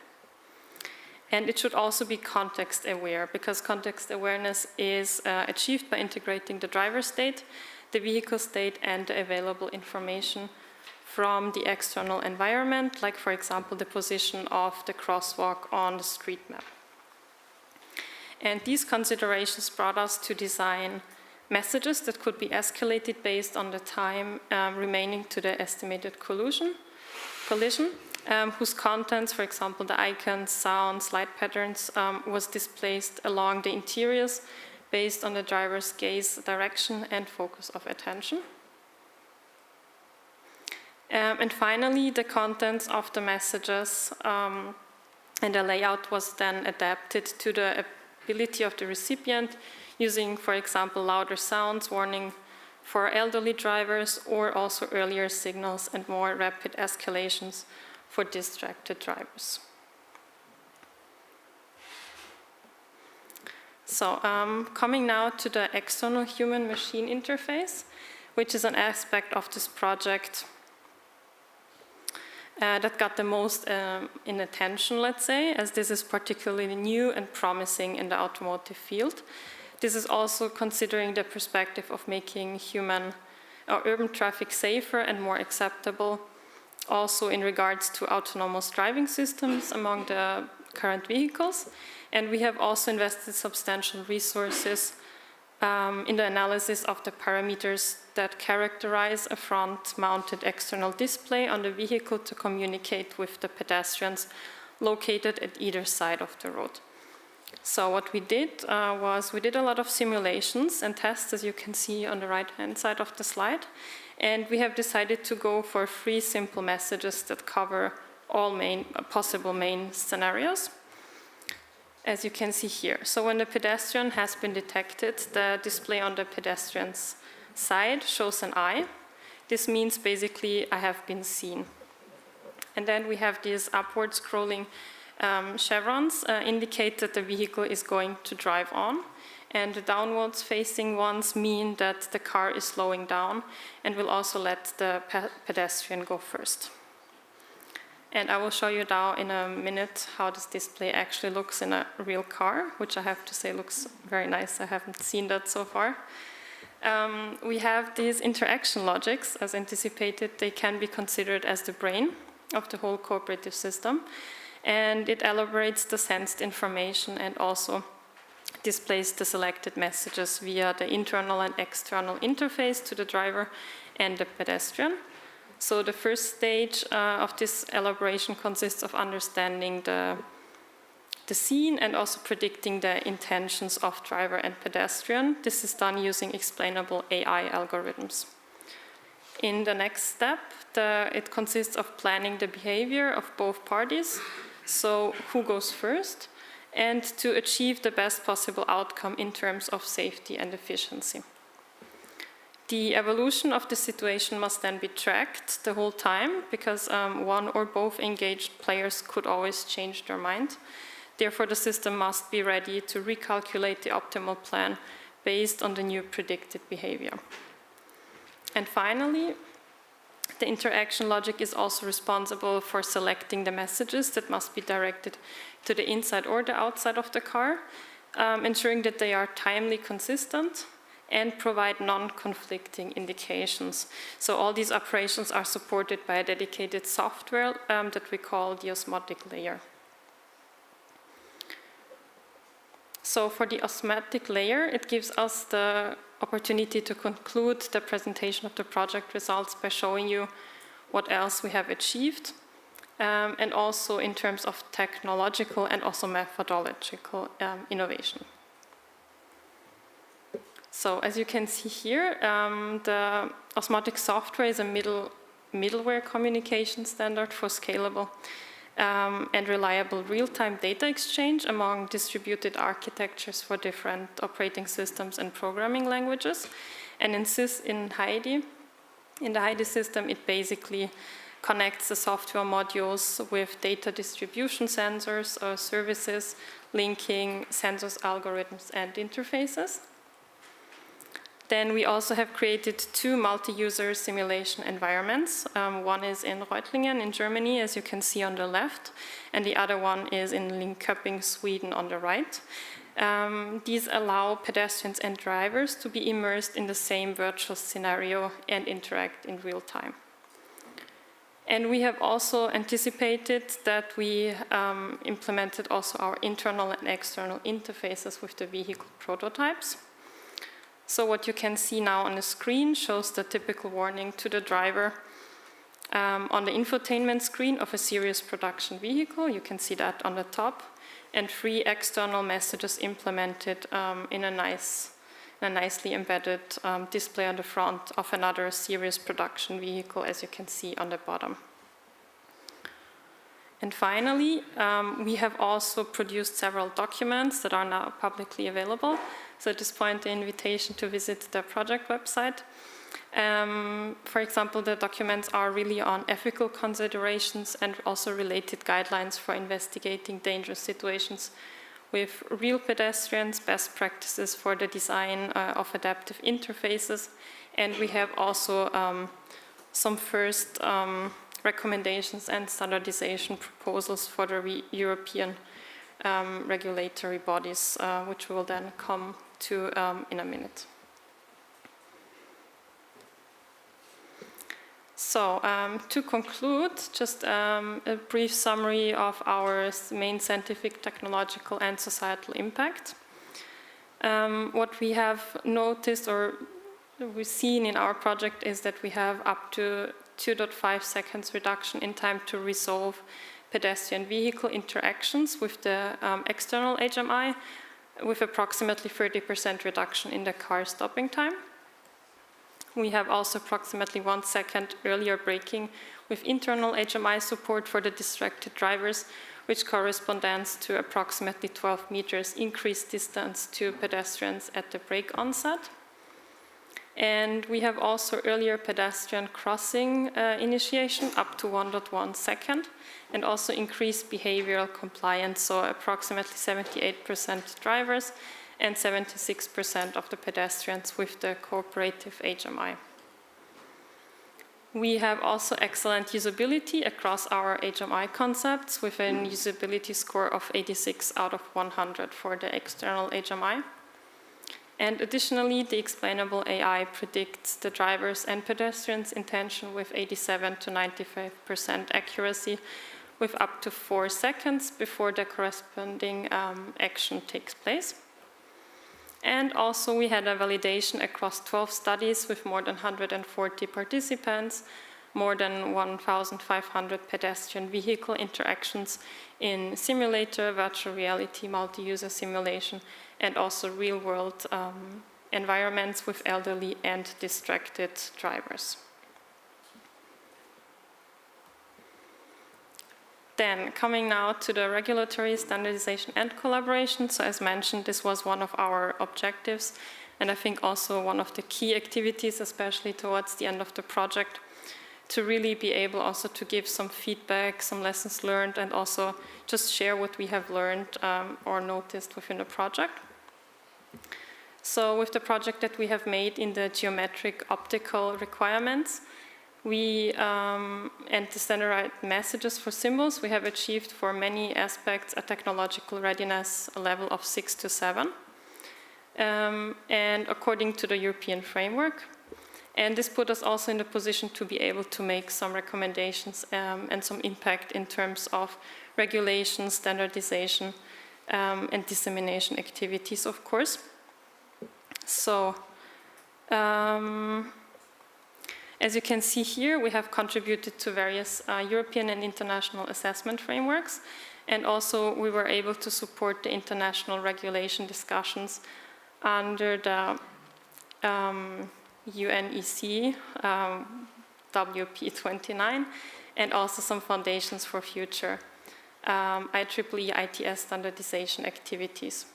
And it should also be context aware, because context awareness is achieved by integrating the driver state, the vehicle state, and the available information from the external environment, like for example the position of the crosswalk on the street map. And these considerations brought us to design messages that could be escalated based on the time remaining to the estimated collision, whose contents, for example, the icons, sounds, light patterns, was displaced along the interiors based on the driver's gaze direction and focus of attention. And finally, the contents of the messages and the layout was then adapted to the ability of the recipient, using, for example, louder sounds, warning for elderly drivers, or also earlier signals and more rapid escalations for distracted drivers. So coming now to the external human-machine interface, which is an aspect of this project that got the most in attention, let's say, as this is particularly new and promising in the automotive field. This is also considering the perspective of making human or urban traffic safer and more acceptable, also in regards to autonomous driving systems among the current vehicles. And we have also invested substantial resources in the analysis of the parameters that characterize a front-mounted external display on the vehicle to communicate with the pedestrians located at either side of the road. So what we did was we did a lot of simulations and tests, as you can see on the right-hand side of the slide. And we have decided to go for 3 simple messages that cover all possible main scenarios, as you can see here. So when the pedestrian has been detected, the display on the pedestrian's side shows an eye. This means basically I have been seen. And then we have these upward scrolling chevrons indicate that the vehicle is going to drive on, and the downwards facing ones mean that the car is slowing down and will also let the pedestrian go first. And I will show you now in a minute how this display actually looks in a real car, which I have to say looks very nice. I haven't seen that so far. We have these interaction logics. As anticipated, they can be considered as the brain of the whole cooperative system. And it elaborates the sensed information and also displays the selected messages via the internal and external interface to the driver and the pedestrian. So the first stage of this elaboration consists of understanding the scene and also predicting the intentions of driver and pedestrian. This is done using explainable AI algorithms. In the next step, it consists of planning the behavior of both parties, so who goes first, and to achieve the best possible outcome in terms of safety and efficiency. The evolution of the situation must then be tracked the whole time, because one or both engaged players could always change their mind. Therefore, the system must be ready to recalculate the optimal plan based on the new predicted behavior. And finally, the interaction logic is also responsible for selecting the messages that must be directed to the inside or the outside of the car, ensuring that they are timely consistent and provide non-conflicting indications. So all these operations are supported by a dedicated software that we call the osmotic layer. So for the osmotic layer, it gives us the opportunity to conclude the presentation of the project results by showing you what else we have achieved, and also in terms of technological and also methodological innovation. So as you can see here, the osmotic software is a middleware communication standard for scalable and reliable real-time data exchange among distributed architectures for different operating systems and programming languages. And in HEIDI, in the HEIDI system, it basically connects the software modules with data distribution sensors or services, linking sensors, algorithms, and interfaces. Then we also have created 2 multi-user simulation environments. One is in Reutlingen in Germany, as you can see on the left, and the other one is in Linköping, Sweden, on the right. These allow pedestrians and drivers to be immersed in the same virtual scenario and interact in real time. And we have also anticipated that we implemented also our internal and external interfaces with the vehicle prototypes. So what you can see now on the screen shows the typical warning to the driver on the infotainment screen of a serious production vehicle. You can see that on the top, and 3 external messages implemented in a nicely embedded display on the front of another serious production vehicle, as you can see on the bottom. And finally, we have also produced several documents that are now publicly available. So at this point, the invitation to visit the project website. For example, the documents are really on ethical considerations and also related guidelines for investigating dangerous situations with real pedestrians, best practices for the design of adaptive interfaces. And we have also some first recommendations and standardization proposals for the European regulatory bodies, which will then come to in a minute. So to conclude, just a brief summary of our main scientific, technological, and societal impact. What we have noticed or we've seen in our project is that we have up to 2.5 seconds reduction in time to resolve pedestrian vehicle interactions with the external HMI, with approximately 30% reduction in the car stopping time. We have also approximately 1 second earlier braking with internal HMI support for the distracted drivers, which corresponds to approximately 12 meters increased distance to pedestrians at the brake onset. And we have also earlier pedestrian crossing initiation up to 1.1 second, and also increased behavioral compliance, so approximately 78% drivers and 76% of the pedestrians with the cooperative HMI. We have also excellent usability across our HMI concepts with a usability score of 86 out of 100 for the external HMI. And additionally, the explainable AI predicts the drivers' and pedestrians' intention with 87 to 95% accuracy, with up to 4 seconds before the corresponding action takes place. And also we had a validation across 12 studies with more than 140 participants, more than 1,500 pedestrian vehicle interactions in simulator, virtual reality, multi-user simulation, and also real-world environments with elderly and distracted drivers. Then, coming now to the regulatory standardization and collaboration. So as mentioned, this was one of our objectives, and I think also one of the key activities, especially towards the end of the project, to really be able also to give some feedback, some lessons learned, and also just share what we have learned or noticed within the project. So with the project that we have made in the geometric optical requirements, and the standardized messages for symbols, we have achieved for many aspects a technological readiness level of 6 to 7, and according to the European framework. And this put us also in the position to be able to make some recommendations and some impact in terms of regulation, standardization, and dissemination activities, of course. So, as you can see here, we have contributed to various European and international assessment frameworks, and also we were able to support the international regulation discussions under the UNEC WP29, and also some foundations for future IEEE ITS standardization activities.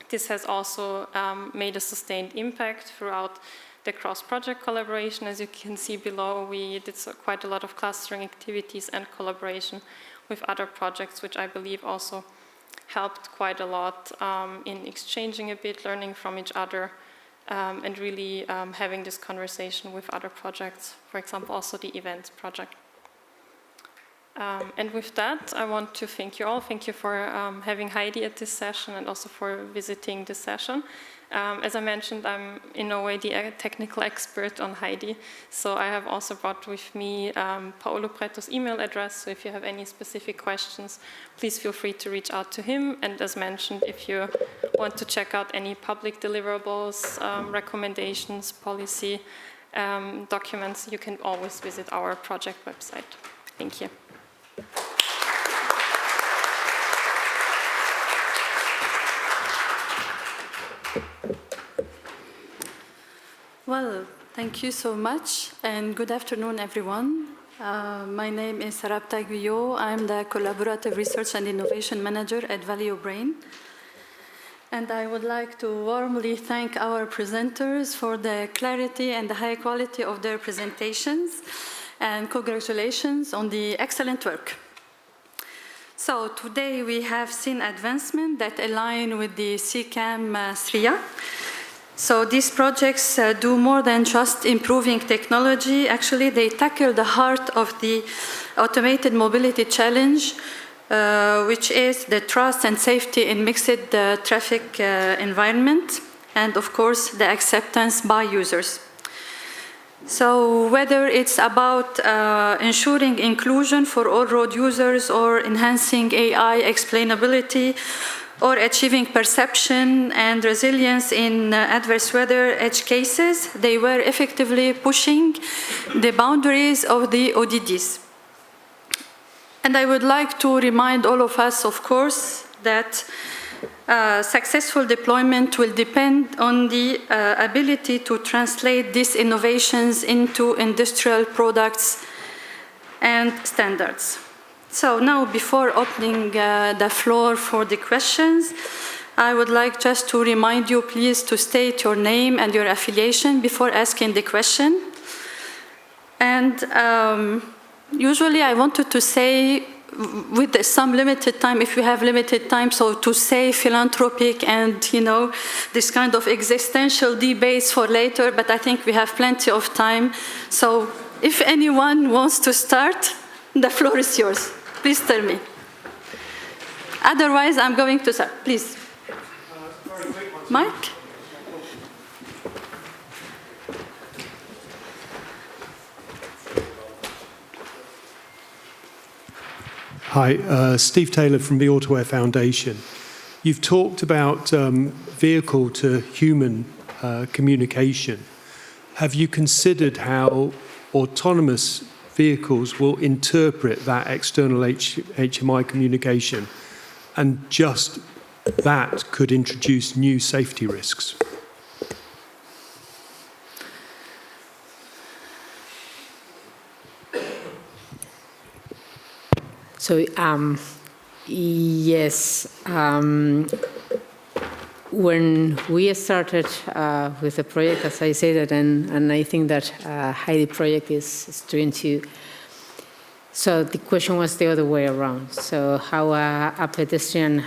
This has also made a sustained impact throughout the cross-project collaboration. As you can see below, we did quite a lot of clustering activities and collaboration with other projects, which I believe also helped quite a lot in exchanging a bit, learning from each other, and really having this conversation with other projects, for example, also the events project. And with that, I want to thank you all. Thank you for having HEIDI at this session and also for visiting this session. As I mentioned, I'm in no way the technical expert on HEIDI, so I have also brought with me Paolo Preto's email address, so if you have any specific questions, please feel free to reach out to him. And as mentioned, if you want to check out any public deliverables, recommendations, policy documents, you can always visit our project website. Thank you. Well, thank you so much, and good afternoon, everyone. My name is Sarab Tay-Guyot. I'm the Collaborative Research and Innovation Manager at Valeo Brain. And I would like to warmly thank our presenters for the clarity and the high quality of their presentations, and congratulations on the excellent work. So today we have seen advancements that align with the CCAM CINEA. So these projects do more than just improving technology. Actually, they tackle the heart of the automated mobility challenge, which is the trust and safety in mixed traffic environment, and of course, the acceptance by users. So whether it's about ensuring inclusion for all road users, or enhancing AI explainability, or achieving perception and resilience in adverse weather edge cases, they were effectively pushing the boundaries of the ODDs. And I would like to remind all of us, of course, that successful deployment will depend on the ability to translate these innovations into industrial products and standards. So now, before opening the floor for the questions, I would like just to remind you, please, to state your name and your affiliation before asking the question. And usually I wanted to say, with some limited time, if you have limited time, so to say philanthropic and, this kind of existential debates for later, but I think we have plenty of time. So if anyone wants to start, the floor is yours. Please tell me. Otherwise, I'm going to start. Please. Mike? Hi, Steve Taylor from the Autoware Foundation. You've talked about vehicle-to-human communication. Have you considered how autonomous vehicles will interpret that external HMI communication, and just that could introduce new safety risks? So, yes, when we started with the project, as I said, and I think that HEIDI project is doing too. So the question was the other way around. So how a pedestrian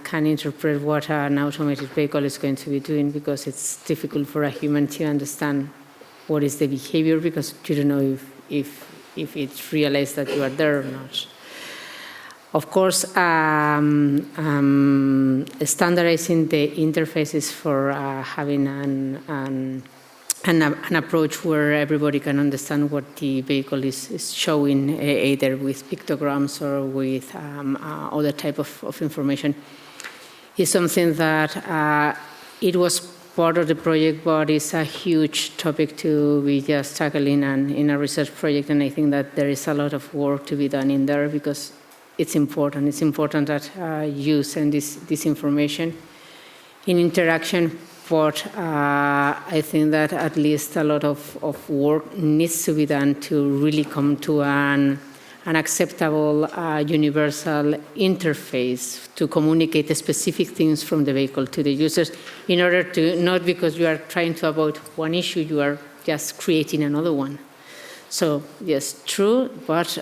can interpret what an automated vehicle is going to be doing, because it's difficult for a human to understand what is the behavior, because you don't know if it realized that you are there or not. Of course, standardizing the interfaces for having an approach where everybody can understand what the vehicle is showing, either with pictograms or with other type of information, is something that it was part of the project, but it's a huge topic to be just tackling in a research project. And I think that there is a lot of work to be done in there, because it's important. It's important that you send this information in interaction, but I think that at least a lot of work needs to be done to really come to an acceptable universal interface to communicate the specific things from the vehicle to the users, in order to, not because you are trying to avoid one issue, you are just creating another one. So yes, true, but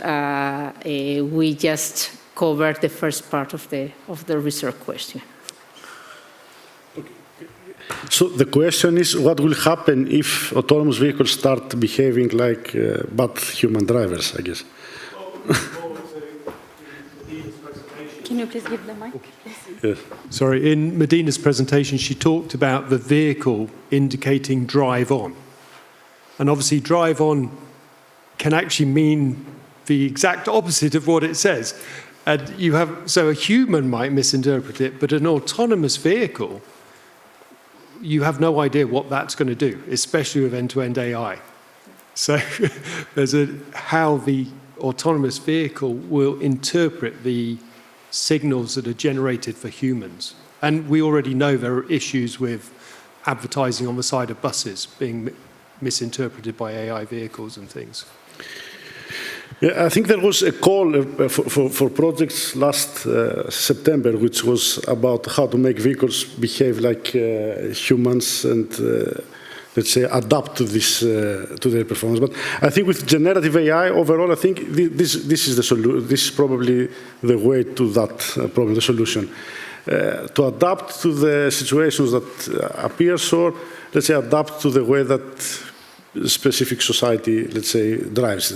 we just covered the first part of the research question. So the question is, what will happen if autonomous vehicles start behaving like bad human drivers, I guess? Can you please give the mic? Yes. Sorry, in Medina's presentation, she talked about the vehicle indicating drive on. And obviously drive on can actually mean the exact opposite of what it says. And so a human might misinterpret it, but an autonomous vehicle, you have no idea what that's going to do, especially with end-to-end AI. So there's how the autonomous vehicle will interpret the signals that are generated for humans. And we already know there are issues with advertising on the side of buses being misinterpreted by AI vehicles and things. Yeah, I think there was a call for projects last September, which was about how to make vehicles behave like humans and, let's say, adapt to this to their performance. But I think with generative AI overall, I think this is the solution. This is probably the way to that problem, the solution. To adapt to the situations that appear, or let's say adapt to the way that specific society, let's say, drives.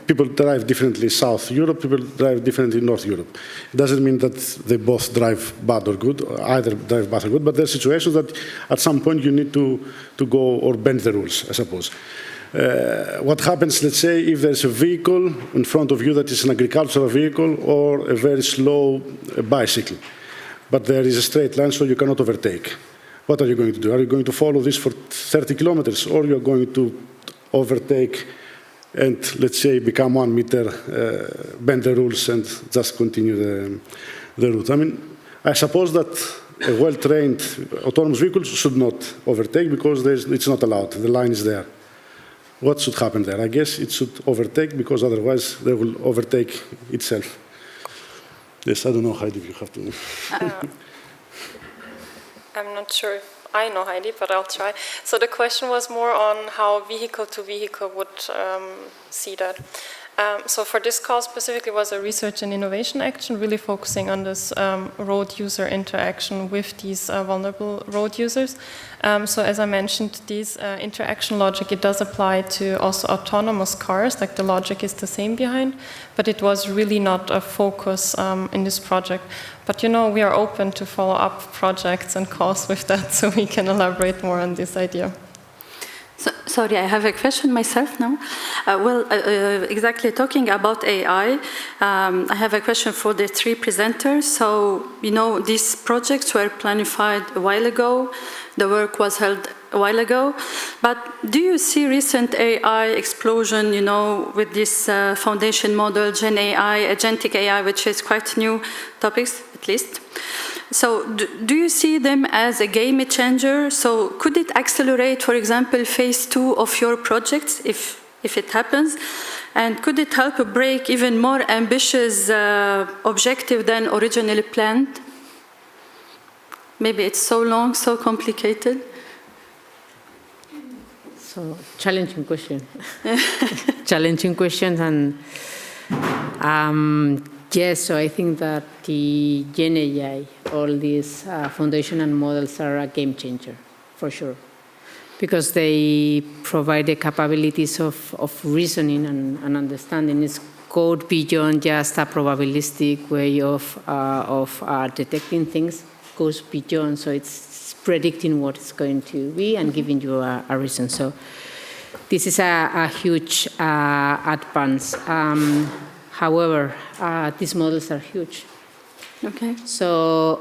People drive differently South Europe, people drive differently North Europe. It doesn't mean that they both drive bad or good, or either drive bad or good, but there are situations that at some point you need to go or bend the rules, I suppose. What happens, let's say, if there's a vehicle in front of you that is an agricultural vehicle or a very slow bicycle, but there is a straight line so you cannot overtake? What are you going to do? Are you going to follow this for 30 kilometers, or you're going to overtake and, let's say, become 1 meter, bend the rules and just continue the route? I mean, I suppose that a well-trained autonomous vehicle should not overtake because it's not allowed. The line is there. What should happen there? I guess it should overtake, because otherwise they will overtake itself. Yes, I don't know, Heidi, if you have to. not sure if I know HEIDI, but I'll try. So the question was more on how vehicle to vehicle would see that. So for this call specifically was a research and innovation action, really focusing on this road user interaction with these vulnerable road users. So as I mentioned, this interaction logic, it does apply to also autonomous cars, like the logic is the same behind, but it was really not a focus in this project. But you know, we are open to follow up projects and calls with that, so we can elaborate more on this idea. So, sorry, I have a question myself now. Exactly talking about AI, I have a question for the three presenters. So, you know, these projects were planned a while ago. The work was held a while ago. But do you see recent AI explosion, you know, with this foundation model, Gen AI, agentic AI, which is quite new topics, at least? So do you see them as a game changer? So could it accelerate, for example, phase 2 of your projects if it happens? And could it help break even more ambitious objective than originally planned? Maybe it's so long, so complicated. So challenging question. Challenging questions and yes, so I think that the Gen AI, all these foundational models are a game changer, for sure, because they provide the capabilities of reasoning and understanding. It's go beyond just a probabilistic way of detecting things, goes beyond, so it's predicting what it's going to be and giving you a reason. So this is a huge advance. However, these models are huge. Okay. So,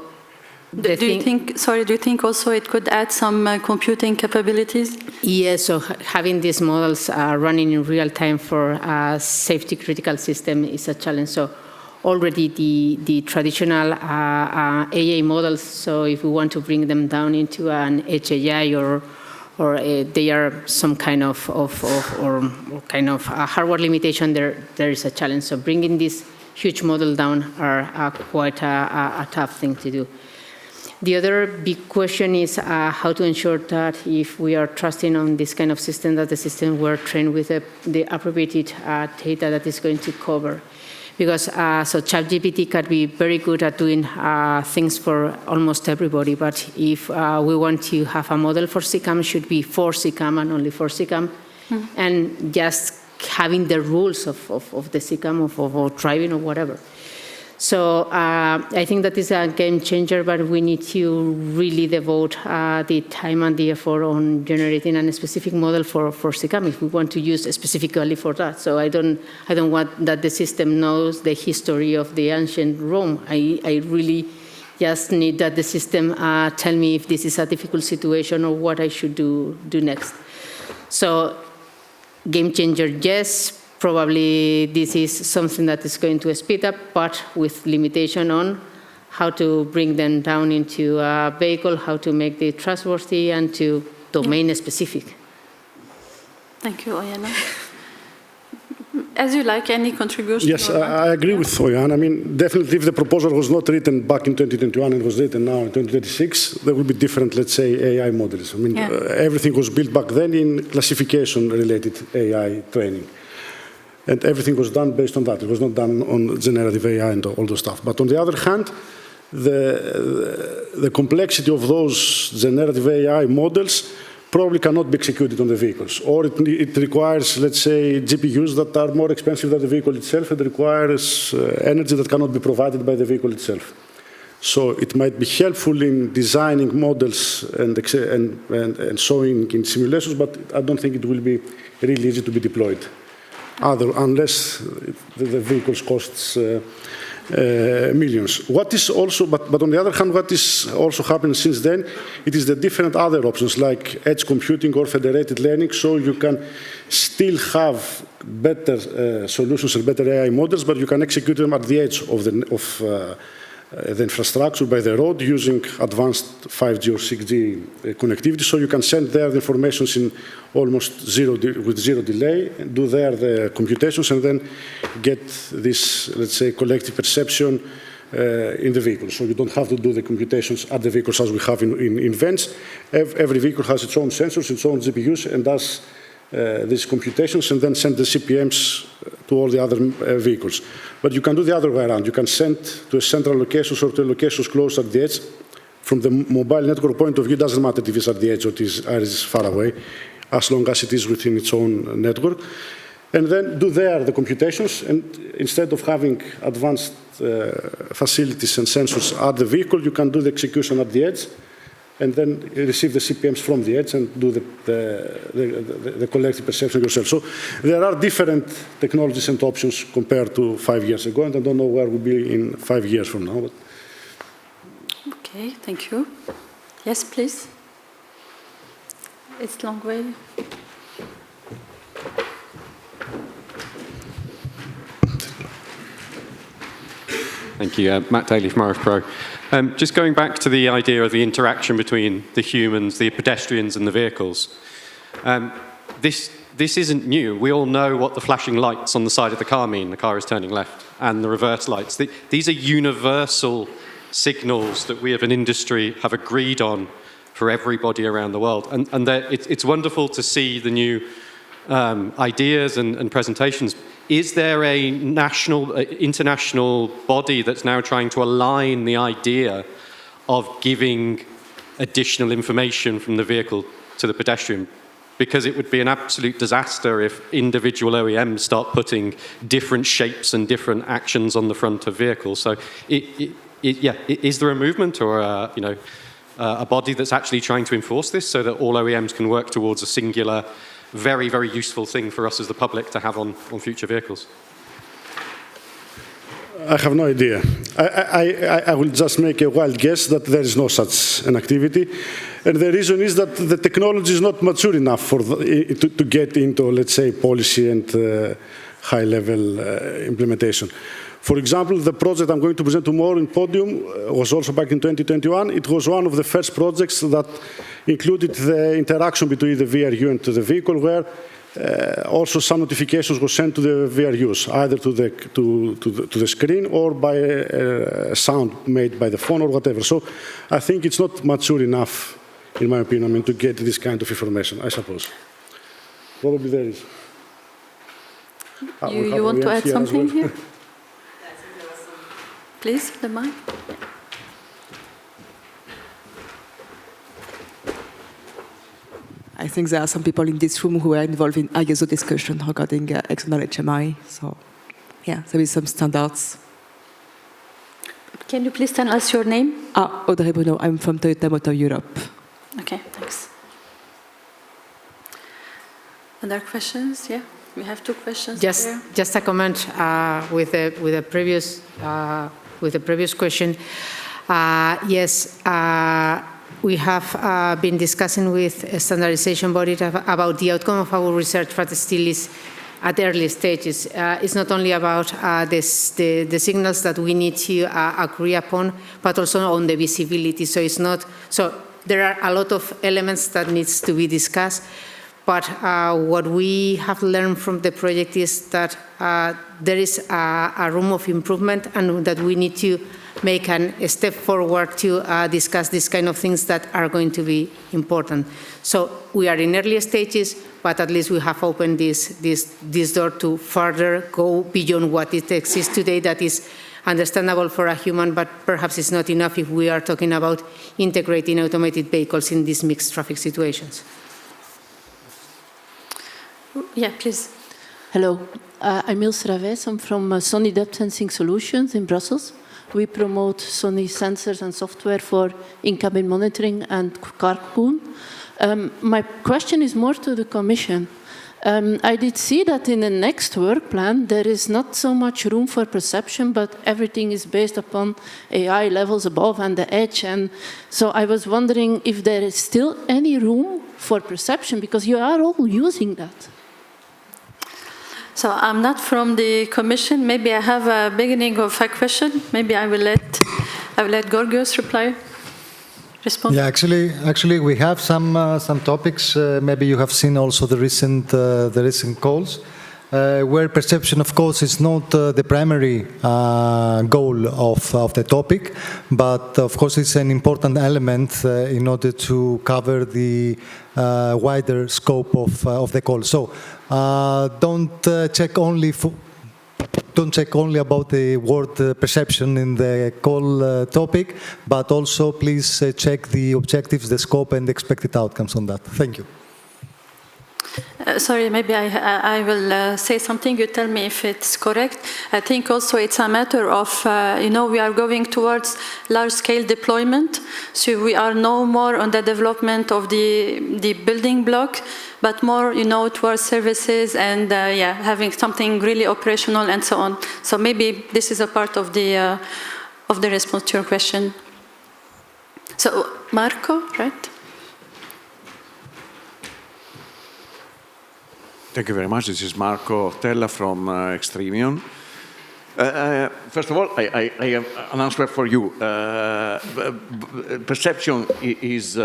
do you think also it could add some computing capabilities? Yes, so having these models running in real time for a safety critical system is a challenge. So already the traditional AI models, so if we want to bring them down into an HEIDI or they are some kind of hardware limitation, there is a challenge. So bringing this huge model down are quite a tough thing to do. The other big question is how to ensure that if we are trusting on this kind of system, that the system were trained with the appropriate data that is going to cover. Because so ChatGPT can be very good at doing things for almost everybody, but if we want to have a model for CCAM, it should be for CCAM and only for CCAM, and just having the rules of the CCAM, of driving or whatever. So I think that is a game changer, but we need to really devote the time and the effort on generating a specific model for CCAM if we want to use specifically for that. So I don't want that the system knows the history of the ancient Rome. I really just need that the system tell me if this is a difficult situation or what I should do next. So game changer, yes. Probably this is something that is going to speed up, but with limitation on how to bring them down into a vehicle, how to make it trustworthy, and to domain specific. Thank you, Oyana. As you like, any contribution? Yes, I agree with Oyana. I mean, definitely if the proposal was not written back in 2021 and was written now in 2026, there would be different, let's say, AI models. I mean, everything was built back then in classification-related AI training. And everything was done based on that. It was not done on generative AI and all those stuff. But on the other hand, the complexity of those generative AI models probably cannot be executed on the vehicles. Or it requires, let's say, GPUs that are more expensive than the vehicle itself. It requires energy that cannot be provided by the vehicle itself. So it might be helpful in designing models and showing in simulations, but I don't think it will be really easy to be deployed. Unless the vehicles costs millions. What is also, but on the other hand, what is also happened since then, it is the different other options like edge computing or federated learning, so you can still have better solutions and better AI models, but you can execute them at the edge of the infrastructure by the road using advanced 5G or 6G connectivity, so you can send there the information in almost with zero delay, do there the computations, and then get this, let's say, collective perception in the vehicle. So you don't have to do the computations at the vehicles as we have in vents. Every vehicle has its own sensors, its own GPUs, and does these computations and then send the CPMs to all the other vehicles. But you can do the other way around. You can send to a central location or to locations close at the edge. From the mobile network point of view, it doesn't matter if it's at the edge or it is far away, as long as it is within its own network. And then do there the computations, and instead of having advanced facilities and sensors at the vehicle, you can do the execution at the edge, and then receive the CPMs from the edge and do the collective perception yourself. So there are different technologies and options compared to 5 years ago, and I don't know where we'll be in 5 years from now. But Okay, thank you. Yes, please. It's long way. Thank you. Matt Daly from RF Pro. Just going back to the idea of the interaction between the humans, the pedestrians, and the vehicles. This isn't new. We all know what the flashing lights on the side of the car mean. The car is turning left, and the reverse lights. These are universal signals that we as an industry have agreed on for everybody around the world. And it's wonderful to see the new ideas and presentations. Is there a international body that's now trying to align the idea of giving additional information from the vehicle to the pedestrian? Because it would be an absolute disaster if individual OEMs start putting different shapes and different actions on the front of vehicles. So, is there a movement or a body that's actually trying to enforce this so that all OEMs can work towards a singular, very, very useful thing for us as the public to have on future vehicles? I have no idea. I will just make a wild guess that there is no such an activity. And the reason is that the technology is not mature enough to get into, let's say, policy and high-level implementation. For example, the project I'm going to present tomorrow in Podium was also back in 2021. It was one of the first projects that included the interaction between the VRU and the vehicle, where also some notifications were sent to the VRUs, either to the screen or by a sound made by the phone or whatever. So I think it's not mature enough, in my opinion, to get this kind of information, I suppose. Probably there is. You want to add something here? Please, the mic. I think there are some people in this room who are involved in ISO discussion regarding external HMI. So, yeah, there is some standards. Can you please tell us your name? Audrey Bruno. I'm from Toyota Motor Europe. Okay, thanks. Other questions? Yeah, we have 2 questions. Just a comment with the previous question. Yes. We have been discussing with a standardization body about the outcome of our research, but still is at early stages. It's not only about the signals that we need to agree upon, but also on the visibility. So it's not. So there are a lot of elements that needs to be discussed. But what we have learned from the project is that there is a room of improvement, and that we need to make a step forward to discuss these kind of things that are going to be important. So we are in early stages, but at least we have opened this door to further go beyond what it exists today, that is understandable for a human, but perhaps it's not enough if we are talking about integrating automated vehicles in these mixed traffic situations. Yeah, please. Hello, I'm Ilse Raves. I'm from Sony Depth Sensing Solutions in Brussels. We promote Sony sensors and software for in-cabin monitoring and carpool. My question is more to the Commission. I did see that in the next work plan, there is not so much room for perception, but everything is based upon AI levels above and the edge. And so I was wondering if there is still any room for perception, because you are all using that. So I'm not from the Commission. Maybe I have a beginning of a question. Maybe I will let Georgios respond. Yeah, actually, we have some topics. Maybe you have seen also the recent calls. where perception, of course, is not the primary goal of the topic, but of course it's an important element in order to cover the wider scope of the call. So don't check only about the word perception in the call topic, but also please check the objectives, the scope, and the expected outcomes on that. Thank you. Sorry, maybe I will say something. You tell me if it's correct. I think also it's a matter of, we are going towards large-scale deployment. So we are no more on the development of the building block, but more, towards services and, having something really operational and so on. So maybe this is a part of the response to your question. So Marco, right? Thank you very much. This is Marco Ortella from Extremion. First of all, I have an answer for you. Perception is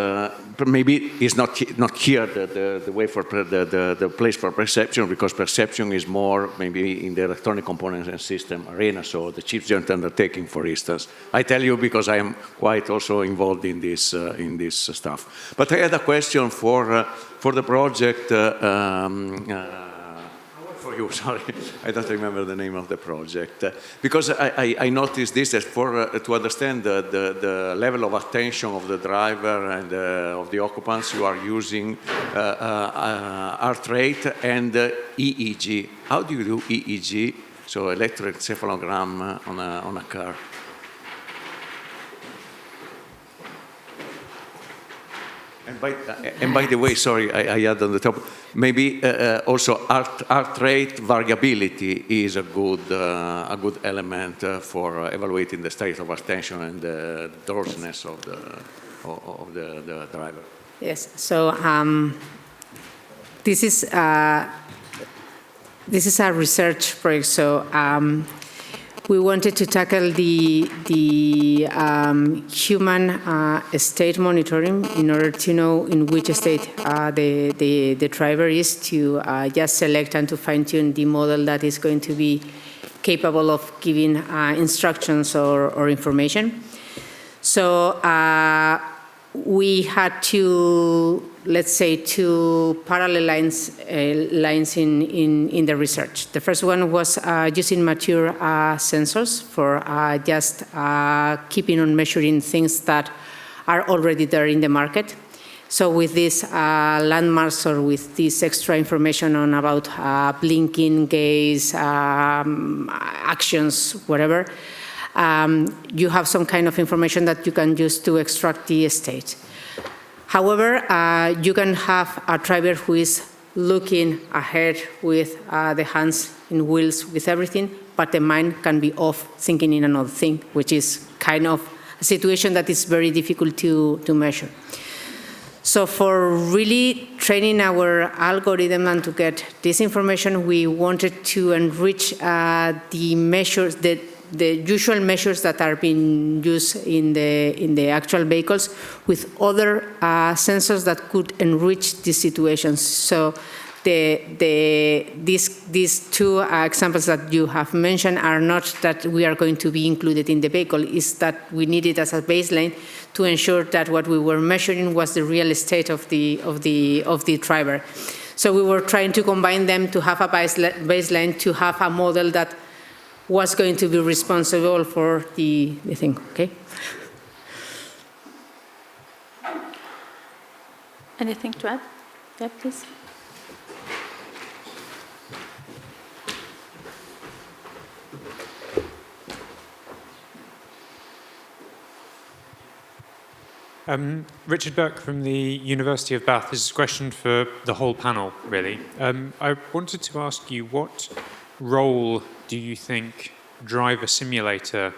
maybe is not here the way for the place for perception, because perception is more maybe in the electronic components and system arena. So the chief joint undertaking, for instance. I tell you because I am quite also involved in this stuff. But I had a question for the project. For you, sorry, I don't remember the name of the project. Because I noticed this as to understand the level of attention of the driver and of the occupants, you are using heart rate and EEG. How do you do EEG, so electroencephalogram on a car? And by the way, sorry, I add on the top, maybe also heart rate variability is a good element for evaluating the state of attention and the drowsiness of the driver. Yes. So this is a research project. So we wanted to tackle the human state monitoring in order to know in which state the driver is, to just select and to fine-tune the model that is going to be capable of giving instructions or information. So we had let's say, two parallel lines in the research. The first one was using mature sensors for just keeping on measuring things that are already there in the market. So with these landmarks or with this extra information on about blinking, gaze, actions, whatever, you have some kind of information that you can use to extract the state. However, you can have a driver who is looking ahead with the hands in wheels, with everything, but the mind can be off thinking in another thing, which is kind of a situation that is very difficult to measure. So for really training our algorithm and to get this information, we wanted to enrich the measures, the usual measures that are being used in the actual vehicles with other sensors that could enrich these situations. So these two examples that you have mentioned are not that we are going to be included in the vehicle, is that we need it as a baseline to ensure that what we were measuring was the real state of the driver. So we were trying to combine them to have a baseline, to have a model that was going to be responsible for the thing, okay? Anything to add? Yeah, please. Richard Burke from the University of Bath. This is a question for the whole panel, really. I wanted to ask you, what role do you think driver simulator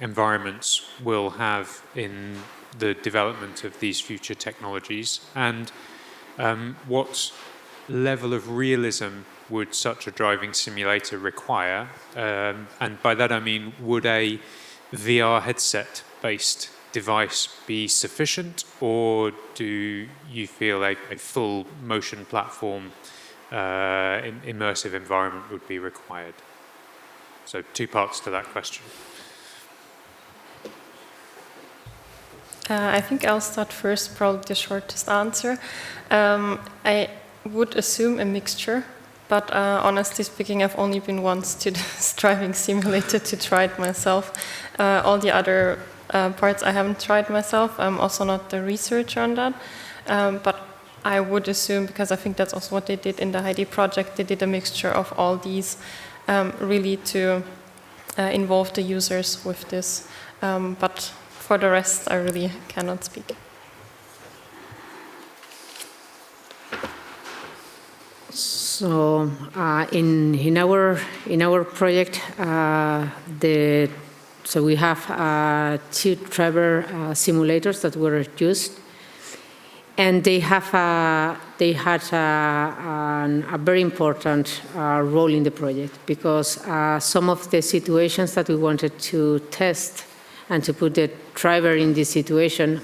environments will have in the development of these future technologies? And what level of realism would such a driving simulator require? And by that I mean, would a VR headset-based device be sufficient, or do you feel a full motion platform immersive environment would be required? So 2 parts to that question. I think I'll start first, probably the shortest answer. I would assume a mixture, but honestly speaking, I've only been once to this driving simulator to try it myself. All the other parts I haven't tried myself. I'm also not the researcher on that, but I would assume, because I think that's also what they did in the HEIDI project, they did a mixture of all these really to involve the users with this. But for the rest, I really cannot speak. So in our project, so we have 2 driver simulators that were used, and they had a very important role in the project, because some of the situations that we wanted to test and to put the driver in this situation,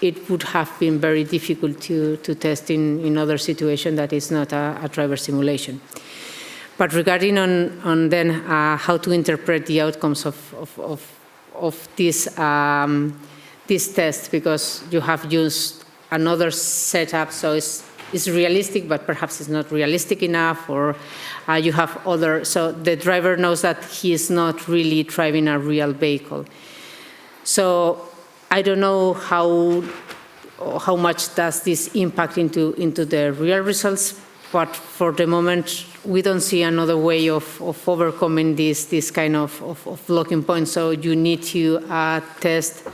it would have been very difficult to test in other situations that is not a driver simulation. But regarding on then how to interpret the outcomes of this test, because you have used another setup, so it's realistic, but perhaps it's not realistic enough, or you have other, so the driver knows that he is not really driving a real vehicle. So I don't know how much does this impact into the real results, but for the moment we don't see another way of overcoming this kind of blocking points. So you need to test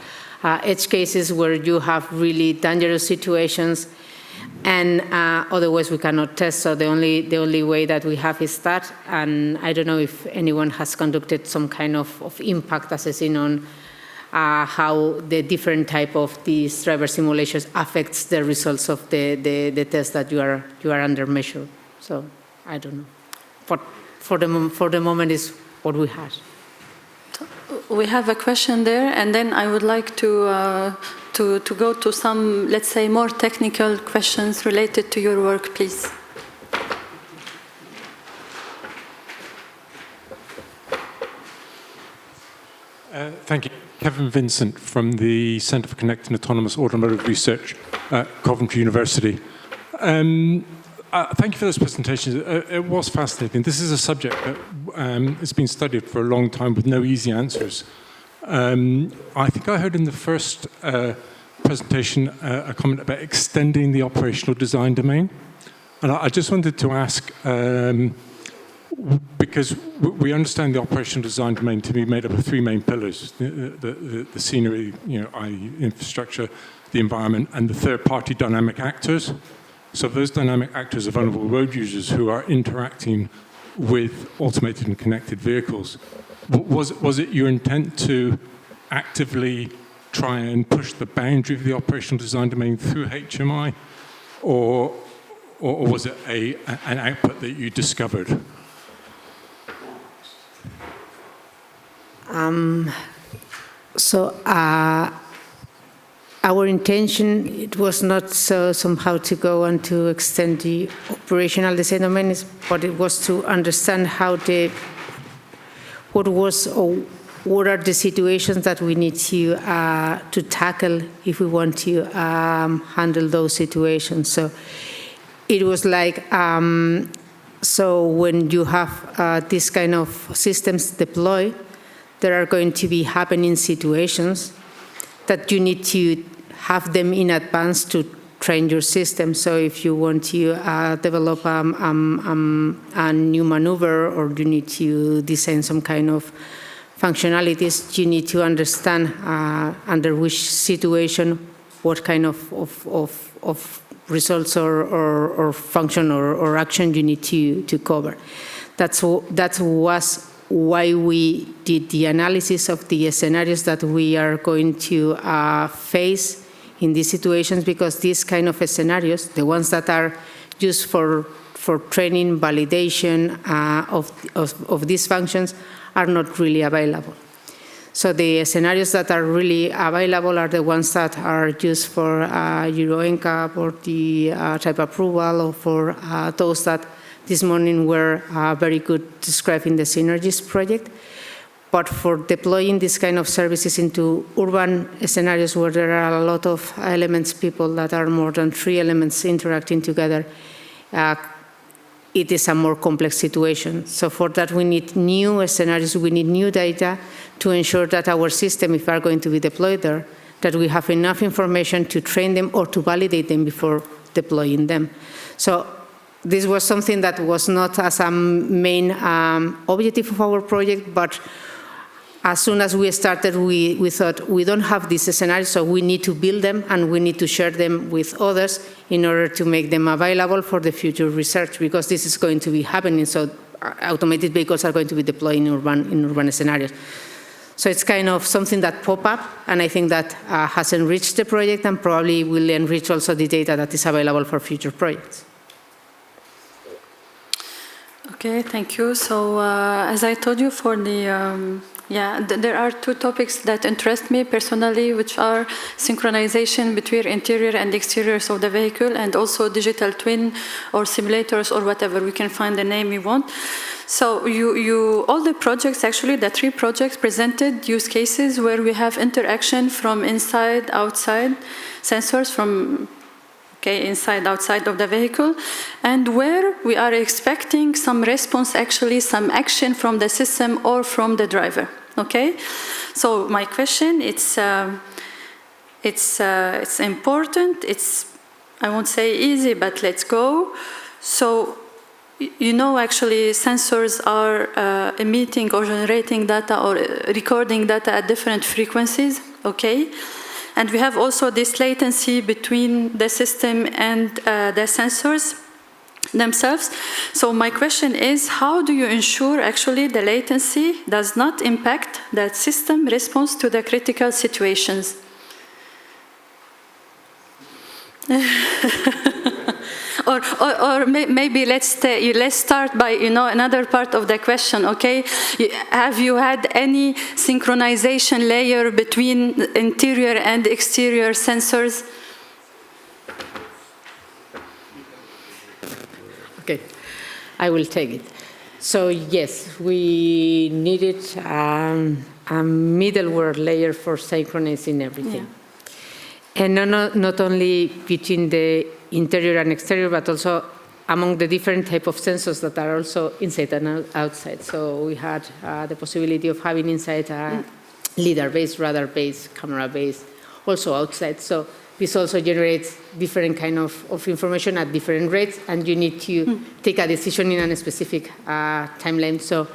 edge cases where you have really dangerous situations, and otherwise we cannot test. So the only way that we have is that, and I don't know if anyone has conducted some kind of impact assessing on how the different type of these driver simulations affects the results of the test that you are under measure. So I don't know. But for the moment is what we have. We have a question there, and then I would like to go to some, let's say, more technical questions related to your work, please. Thank you. Kevin Vincent from the Centre for Connected and Autonomous Automotive Research at Coventry University. Thank you for those presentations. It was fascinating. This is a subject that has been studied for a long time with no easy answers. I think I heard in the first presentation a comment about extending the operational design domain. And I just wanted to ask, because we understand the operational design domain to be made up of 3 main pillars, the scenery, i.e. infrastructure, the environment, and the third-party dynamic actors. So those dynamic actors are vulnerable road users who are interacting with automated and connected vehicles. Was it your intent to actively try and push the boundary of the operational design domain through HMI, or was it an output that you discovered? Our intention, it was not somehow to go and to extend the operational design domain, but it was to understand what are the situations that we need to tackle if we want to handle those situations. So it was like, so when you have this kind of systems deployed, there are going to be happening situations that you need to have them in advance to train your system. So if you want to develop a new maneuver, or you need to design some kind of functionalities, you need to understand under which situation, what kind of results or function or action you need to cover. That was why we did the analysis of the scenarios that we are going to face in these situations, because these kind of scenarios, the ones that are used for training, validation of these functions, are not really available. So the scenarios that are really available are the ones that are used for Euro NCAP or the type approval, or for those that this morning were very good described in the Synergies project. But for deploying this kind of services into urban scenarios where there are a lot of elements, people that are more than 3 elements interacting together, it is a more complex situation. So for that, we need new scenarios, we need new data to ensure that our system, if we are going to be deployed there, that we have enough information to train them or to validate them before deploying them. So this was something that was not as a main objective of our project, but as soon as we started, we thought we don't have these scenarios, so we need to build them and we need to share them with others in order to make them available for the future research, because this is going to be happening. So automated vehicles are going to be deployed in urban scenarios. So it's kind of something that popped up, and I think that has enriched the project and probably will enrich also the data that is available for future projects. Okay, thank you. So as I told you, for the there are 2 topics that interest me personally, which are synchronization between interior and exteriors of the vehicle, and also digital twin or simulators or whatever, we can find the name we want. So all the projects, actually the 3 projects presented use cases where we have interaction from inside, outside, sensors from inside, outside of the vehicle, and where we are expecting some response, actually some action from the system or from the driver. Okay, so my question, it's important. It's, I won't say easy, but let's go. So actually sensors are emitting or generating data or recording data at different frequencies. Okay. And we have also this latency between the system and the sensors themselves. So my question is, how do you ensure actually the latency does not impact that system response to the critical situations? Or maybe let's start by another part of the question. Okay, have you had any synchronization layer between interior and exterior sensors? Okay, I will take it. So yes, we needed a middleware layer for synchronizing everything. Yeah. And not only between the interior and exterior, but also among the different type of sensors that are also inside and outside. So we had the possibility of having inside a LiDAR-based, radar-based, camera-based, also outside. So this also generates different kind of information at different rates, and you need to take a decision in a specific timeline. So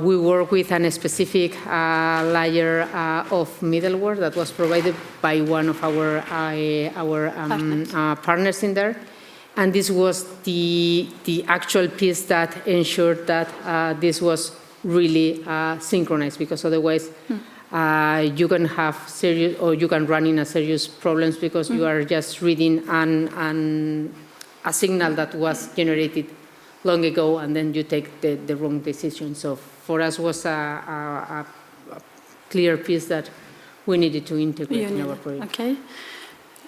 we work with a specific layer of middleware that was provided by one of our partners in there. And this was the actual piece that ensured that this was really synchronized, because otherwise you can have serious, or you can run into serious problems, because you are just reading a signal that was generated long ago, and then you take the wrong decision. So for us was a clear piece that we needed to integrate in our project. Okay.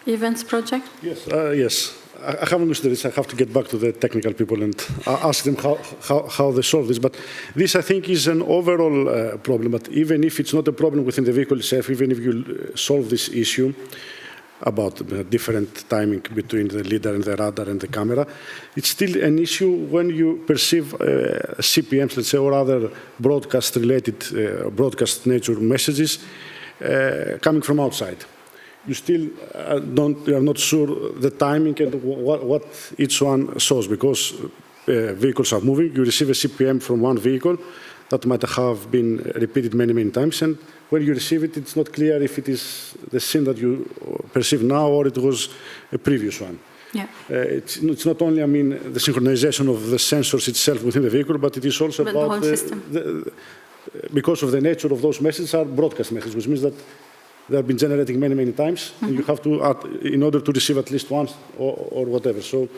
Events project? Yes. Yes. I haven't looked at this. I have to get back to the technical people and ask them how they solve this. But this, I think, is an overall problem. But even if it's not a problem within the vehicle itself, even if you solve this issue about different timing between the LiDAR and the radar and the camera, it's still an issue when you perceive CPMs, let's say, or other broadcast-related, broadcast nature messages coming from outside. You still you are not sure the timing and what each one shows, because vehicles are moving. You receive a CPM from one vehicle that might have been repeated many, many times, and when you receive it, it's not clear if it is the scene that you perceive now or it was a previous one. Yeah. It's not only, I mean, the synchronization of the sensors itself within the vehicle, but it is also about the whole system. Because of the nature of those messages are broadcast messages, which means that they have been generating many, many times, and you have to, in order to receive at least once or whatever. So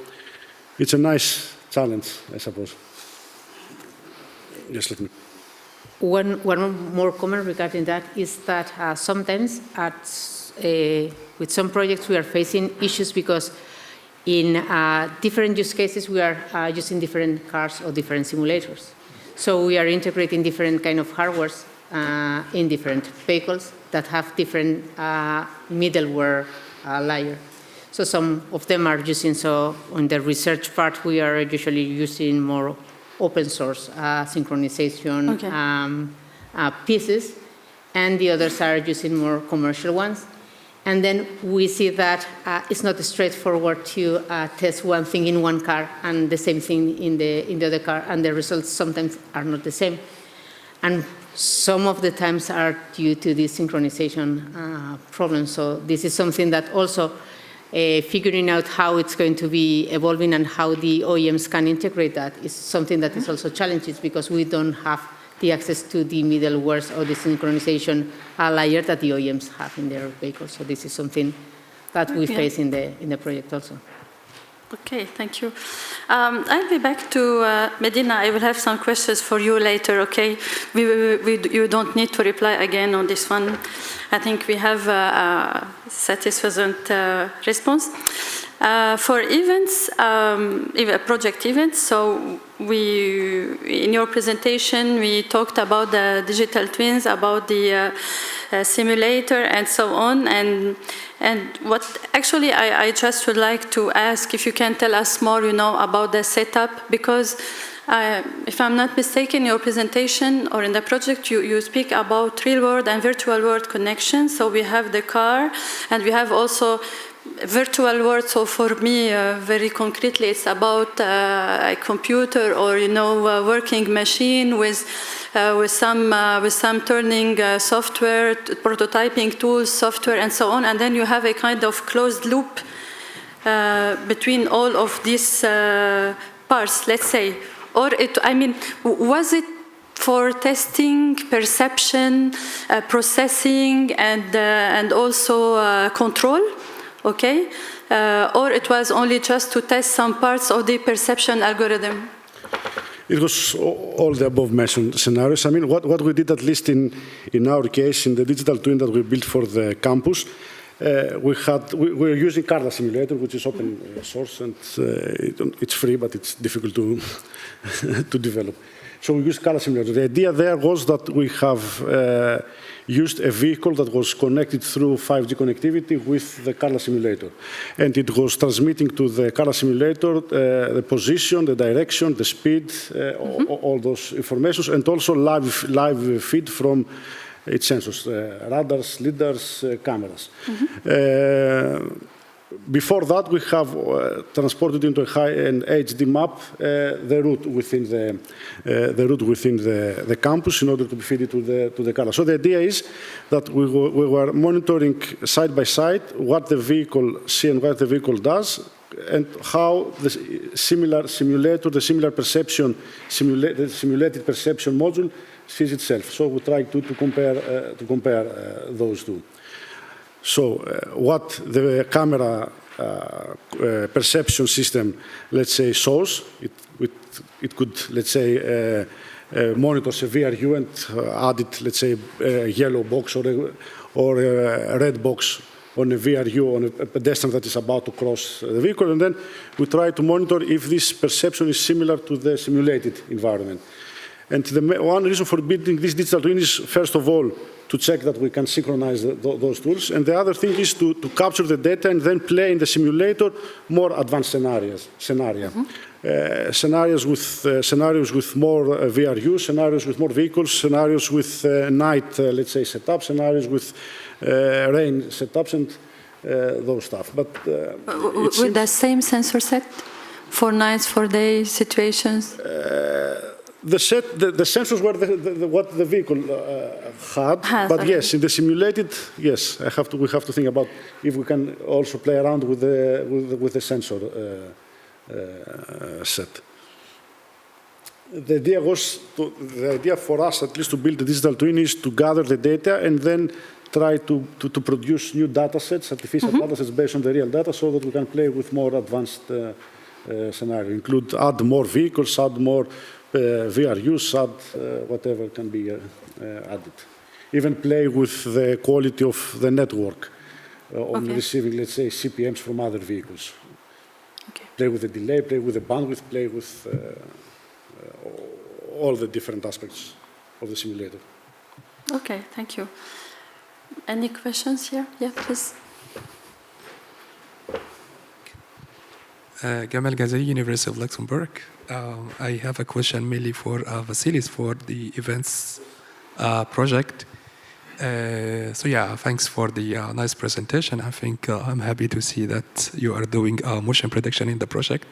it's a nice challenge, I suppose. Yes, let me. one more comment regarding that is that sometimes with some projects we are facing issues because in different use cases we are using different cars or different simulators. So we are integrating different kind of hardwares in different vehicles that have different middleware layer. So some of them are using, so on the research part, we are usually using more open source synchronization pieces, and the others are using more commercial ones. And then we see that it's not straightforward to test one thing in one car and the same thing in the other car, and the results sometimes are not the same. And some of the times are due to the synchronization problem. So this is something that also figuring out how it's going to be evolving and how the OEMs can integrate that is something that is also challenging because we don't have the access to the middlewares or the synchronization layer that the OEMs have in their vehicles. So this is something that we face in the project also. Okay, thank you. I'll be back to Medina. I will have some questions for you later, okay? You don't need to reply again on this one. I think we have a satisfacient response. For events, project events, so in your presentation, we talked about the digital twins, about the simulator and so on, and what actually I just would like to ask if you can tell us more, about the setup, because if I'm not mistaken, your presentation or in the project, you speak about real world and virtual world connection. So we have the car, and we have also virtual world. So for me, very concretely, it's about a computer or a working machine with some turning software, prototyping tools, software, and so on. And then you have a kind of closed loop between all of these parts, let's say. Or was it for testing, perception, processing, and also control? Okay, or it was only just to test some parts of the perception algorithm? It was all the above mentioned scenarios. What we did, at least in our case, in the digital twin that we built for the campus, we were using Carla Simulator, which is open source, and it's free, but it's difficult to to develop. So we used Carla Simulator. The idea there was that we have used a vehicle that was connected through 5G connectivity with the Carla Simulator. And it was transmitting to the Carla Simulator the position, the direction, the speed, all those informations, and also live feed from its sensors, radars, lidars, cameras. Before that, we have transported into an HD map the route within the campus in order to be fed to the car. So the idea is that we were monitoring side by side what the vehicle sees and what the vehicle does, and how the similar simulator, the simulated perception module sees itself. So we try to compare those two. So what the camera perception system, let's say, shows, it could, let's say, monitor severe view and add it, let's say, a yellow box or a red box on a VRU on a pedestrian that is about to cross the vehicle, and then we try to monitor if this perception is similar to the simulated environment. And one reason for building this digital twin is, first of all, to check that we can synchronize those tools. And the other thing is to capture the data and then play in the simulator more advanced scenarios. Scenarios with more VRU, scenarios with more vehicles, scenarios with night, let's say, setup, scenarios with rain setups, and those stuff. But with the same sensor set for nights, for day situations? The sensors were what the vehicle had, but okay. Yes, in the simulated, yes, we have to think about if we can also play around with the sensor set. The idea for us, at least, to build the digital twin is to gather the data and then try to produce new data sets, artificial data sets based on the real data, so that we can play with more advanced scenario. Add more vehicles, add more VRUs, add whatever can be added. Even play with the quality of the network on receiving, let's say, CPMs from other vehicles. Okay. Play with the delay, play with the bandwidth, play with all the different aspects of the simulator. Okay, thank you. Any questions here? Yeah, please. Gamal Ghazali, University of Luxembourg. I have a question mainly for Vasilis for the events project. So yeah, thanks for the nice presentation. I think I'm happy to see that you are doing motion prediction in the project,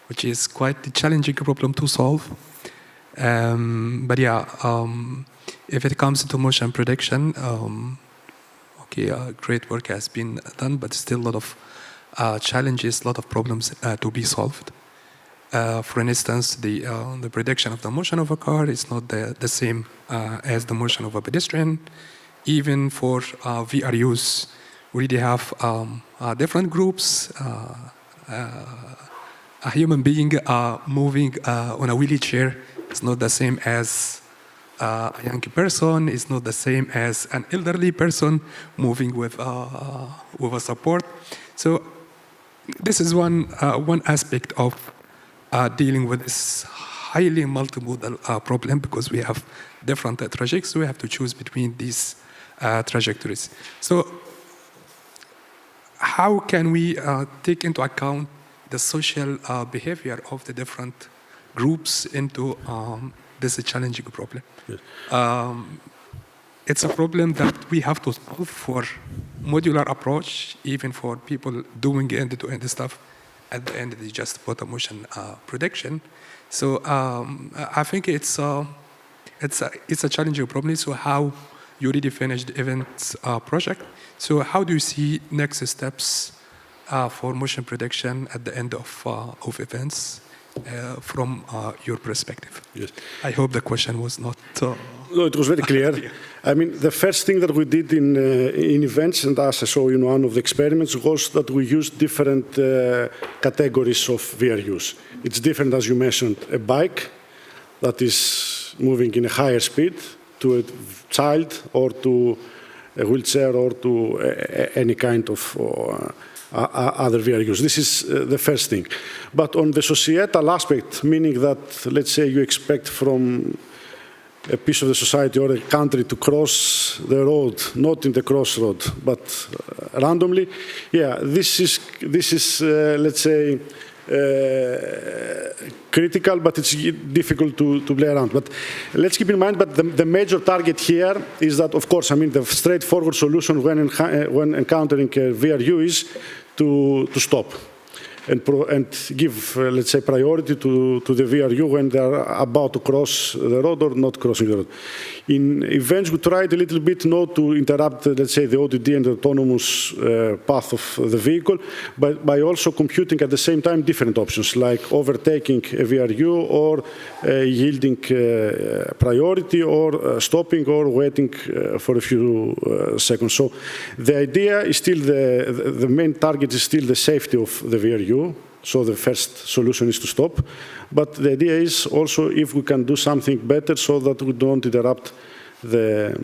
which is quite a challenging problem to solve. But yeah, if it comes to motion prediction, great work has been done, but still a lot of challenges, a lot of problems to be solved. For instance, the prediction of the motion of a car is not the same as the motion of a pedestrian. Even for VRUs, we really have different groups. A human being moving on a wheelchair is not the same as a young person, is not the same as an elderly person moving with a support. So this is one aspect of dealing with this highly multimodal problem, because we have different trajectories. We have to choose between these trajectories. So how can we take into account the social behavior of the different groups into this challenging problem? Yes. It's a problem that we have to solve for modular approach, even for people doing end-to-end stuff. At the end, they just put a motion prediction. So I think it's a challenging problem. So how you already finished the events project. So how do you see next steps for motion prediction at the end of events from your perspective? Yes. I hope the question was not... No, it was very clear. I mean, the first thing that we did in events, and as I saw in one of the experiments, was that we used different categories of VRUs. It's different, as you mentioned, a bike that is moving in a higher speed to a child or to a wheelchair or to any kind of other VRUs. This is the first thing. But on the societal aspect, meaning that, let's say, you expect from a piece of the society or a country to cross the road, not in the crossroad, but randomly. Yeah, this is let's say, critical, but it's difficult to play around. But let's keep in mind, but the major target here is that, of course, I mean, the straightforward solution when encountering a VRU is to stop and give, let's say, priority to the VRU when they are about to cross the road or not crossing the road. In events, we tried a little bit not to interrupt, let's say, the ODD and the autonomous path of the vehicle, but by also computing at the same time different options, like overtaking a VRU or yielding priority or stopping or waiting for a few seconds. So the idea is still, the main target is still the safety of the VRU. So the first solution is to stop. But the idea is also if we can do something better so that we don't interrupt the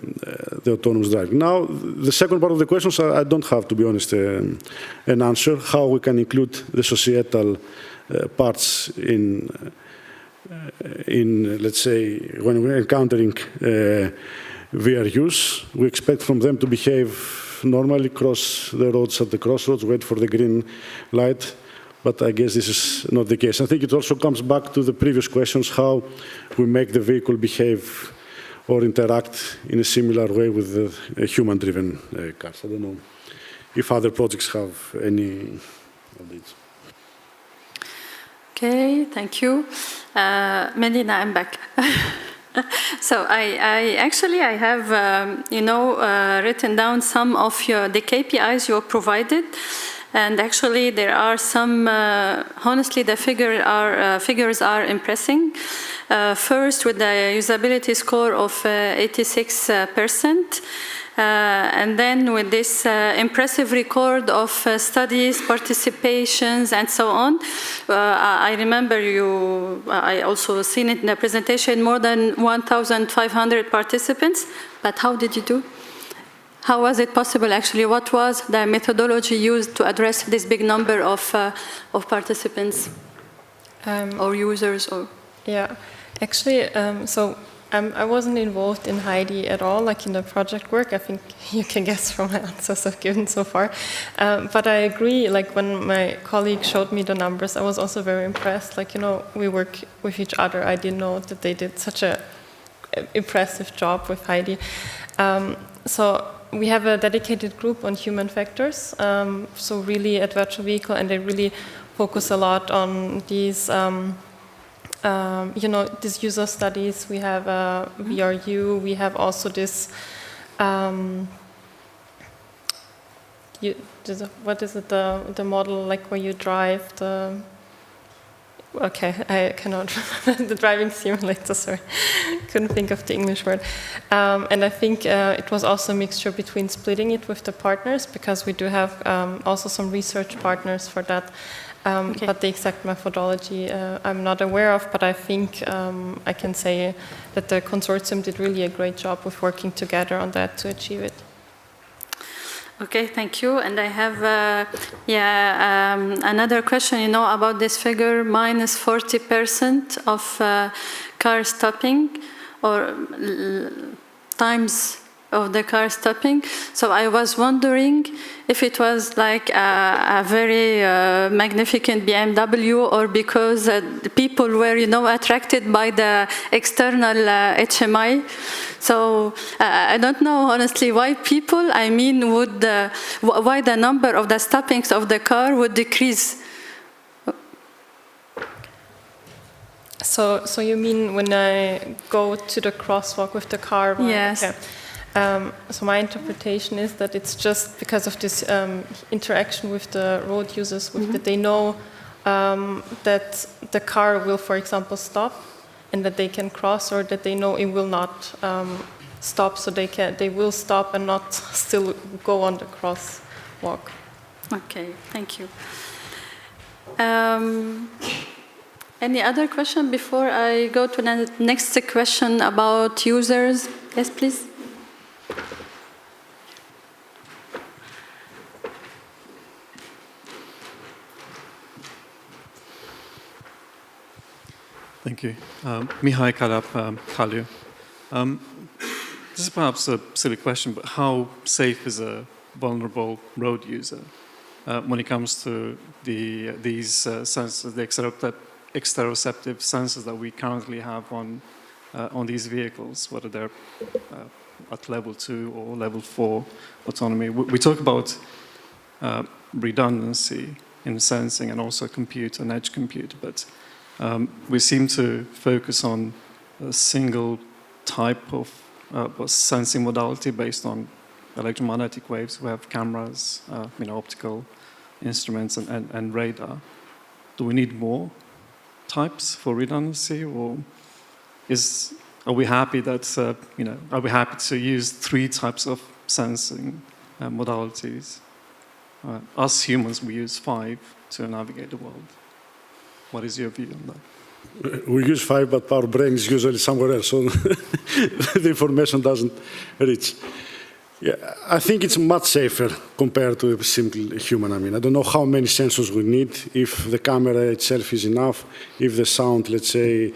autonomous driving. Now, the second part of the question, I don't have, to be honest, an answer, how we can include the societal parts in, let's say, when we're encountering VRUs. We expect from them to behave normally, cross the roads at the crossroads, wait for the green light. But I guess this is not the case. I think it also comes back to the previous questions, how we make the vehicle behave or interact in a similar way with the human-driven cars. I don't know if other projects have any of these. Okay, thank you. Melina, I'm back. So I have, written down some of the KPIs you provided. And actually, there are some, honestly, the figures are impressive. First, with the usability score of 86%, And then with this impressive record of studies, participations, and so on, I remember I also seen it in the presentation, more than 1,500 participants. But how did you do? How was it possible, actually? What was the methodology used to address this big number of participants or users? Yeah, actually, I wasn't involved in HEIDI at all, like in the project work. I think you can guess from my answers I've given so far. But I agree, like when my colleague showed me the numbers, I was also very impressed. Like, we work with each other. I didn't know that they did such an impressive job with HEIDI. So we have a dedicated group on human factors. So really at virtual vehicle, and they really focus a lot on these these user studies. We have VRU, we have also this, what is it, the model, like where you drive I cannot remember the driving simulator, sorry. Couldn't think of the English word. And I think it was also a mixture between splitting it with the partners, because we do have also some research partners for that. But the exact methodology I'm not aware of, but I think I can say that the consortium did really a great job with working together on that to achieve it. Okay, thank you. And I have another question, about this figure, minus 40% of car stopping, or times of the car stopping. So I was wondering if it was like a very magnificent BMW, or because the people were, attracted by the external HMI. So I don't know, honestly, why people, why the number of the stoppings of the car would decrease. So you mean when I go to the crosswalk with the car? Yes. Okay. So my interpretation is that it's just because of this interaction with the road users, that they know that the car will, for example, stop, and that they can cross, or that they know it will not stop, so they will stop and not still go on the crosswalk. Okay, thank you. Any other question before I go to the next question about users? Yes, please. Thank you. Mihai Kalap, Kalio. This is perhaps a silly question, but how safe is a vulnerable road user when it comes to these sensors, the exteroceptive sensors that we currently have on these vehicles, whether they're at level 2 or level 4 autonomy? We talk about redundancy in sensing and also compute and edge compute, but we seem to focus on a single type of sensing modality based on electromagnetic waves. We have cameras, optical instruments, and radar. Do we need more types for redundancy, or are we happy that are we happy to use 3 types of sensing modalities? Us humans, we use 5 to navigate the world. What is your view on that? We use 5, but our brain is usually somewhere else, so the information doesn't reach. Yeah, I think it's much safer compared to a simple human. I don't know how many sensors we need, if the camera itself is enough, if the sound, let's say,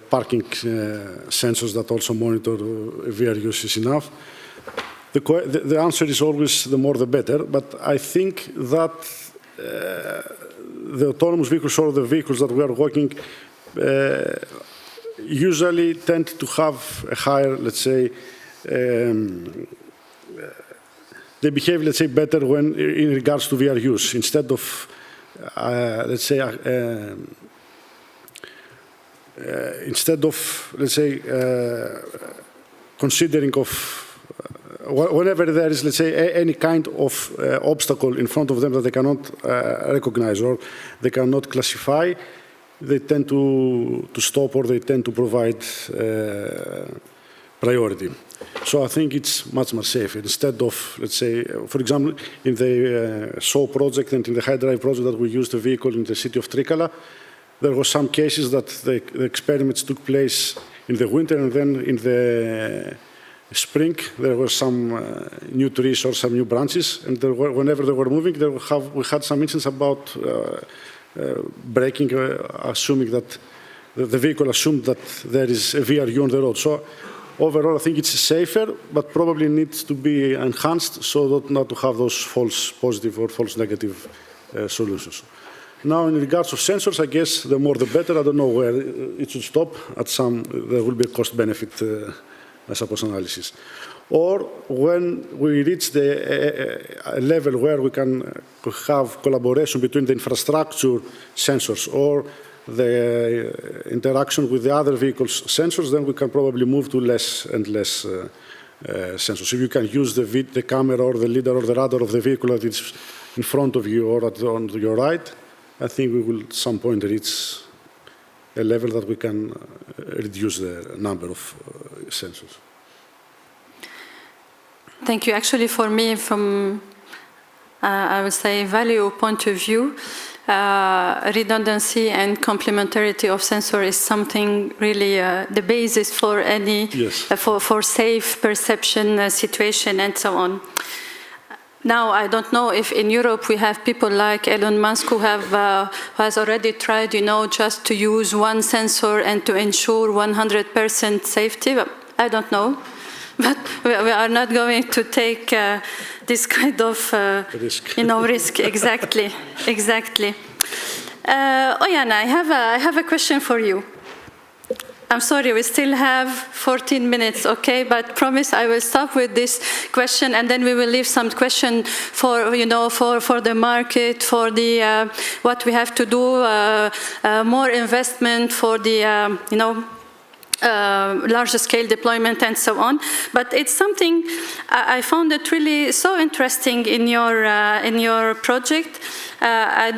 parking sensors that also monitor VR use is enough. The answer is always the more the better, but I think that the autonomous vehicles or the vehicles that we are working usually tend to have a higher, let's say, they behave, let's say, better when in regards to VR use. Instead of, let's say, considering of whenever there is, let's say, any kind of obstacle in front of them that they cannot recognize or they cannot classify, they tend to stop, or they tend to provide priority. So I think it's much more safer. Instead of, let's say, for example, in the SO project and in the high drive project that we used the vehicle in the city of Trikala, there were some cases that the experiments took place in the winter, and then in the spring there were some new trees or some new branches, and whenever they were moving, we had some incidents about braking, assuming that the vehicle assumed that there is a VRU on the road. So overall, I think it's safer, but probably needs to be enhanced so that not to have those false positive or false negative solutions. Now, in regards of sensors, I guess the more the better. I don't know where it should stop. At some, there will be a cost-benefit, I suppose, analysis. Or when we reach the level where we can have collaboration between the infrastructure sensors or the interaction with the other vehicles' sensors, then we can probably move to less and less sensors. If you can use the camera or the lidar or the radar of the vehicle that is in front of you or on your right, I think we will at some point reach a level that we can reduce the number of sensors. Thank you. Actually, for me, from I would say Valeo point of view, redundancy and complementarity of sensor is something really the basis for any for safe perception situation and so on. Now, I don't know if in Europe we have people like Elon Musk who has already tried, just to use one sensor and to ensure 100% safety. But I don't know. But we are not going to take this kind of risk. Exactly, exactly. Oyana, I have a question for you. I'm sorry, we still have 14 minutes, okay? But promise I will stop with this question, and then we will leave some question for, for the market, for the what we have to do, more investment for the, larger scale deployment and so on. But it's something I found it really so interesting in your project. I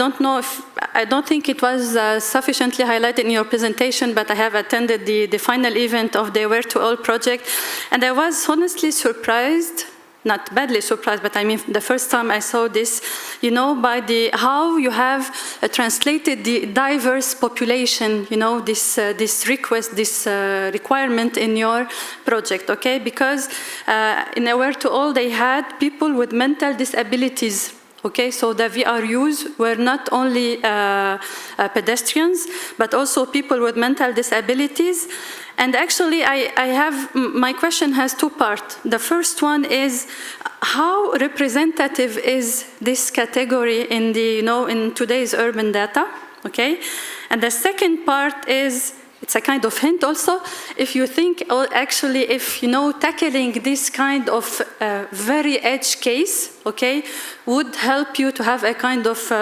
don't think it was sufficiently highlighted in your presentation, but I have attended the final event of the Where to All project, and I was honestly surprised, not badly surprised, but I mean the first time I saw this, by how you have translated the diverse population, this request, this requirement in your project, okay? Because in Where to All, they had people with mental disabilities. Okay, so the VRUs were not only pedestrians, but also people with mental disabilities. And actually, my question has two parts. The first one is, how representative is this category in in today's urban data? Okay, and the second part is, it's a kind of hint also, if you think actually if tackling this kind of very edge case, okay, would help you to have a kind of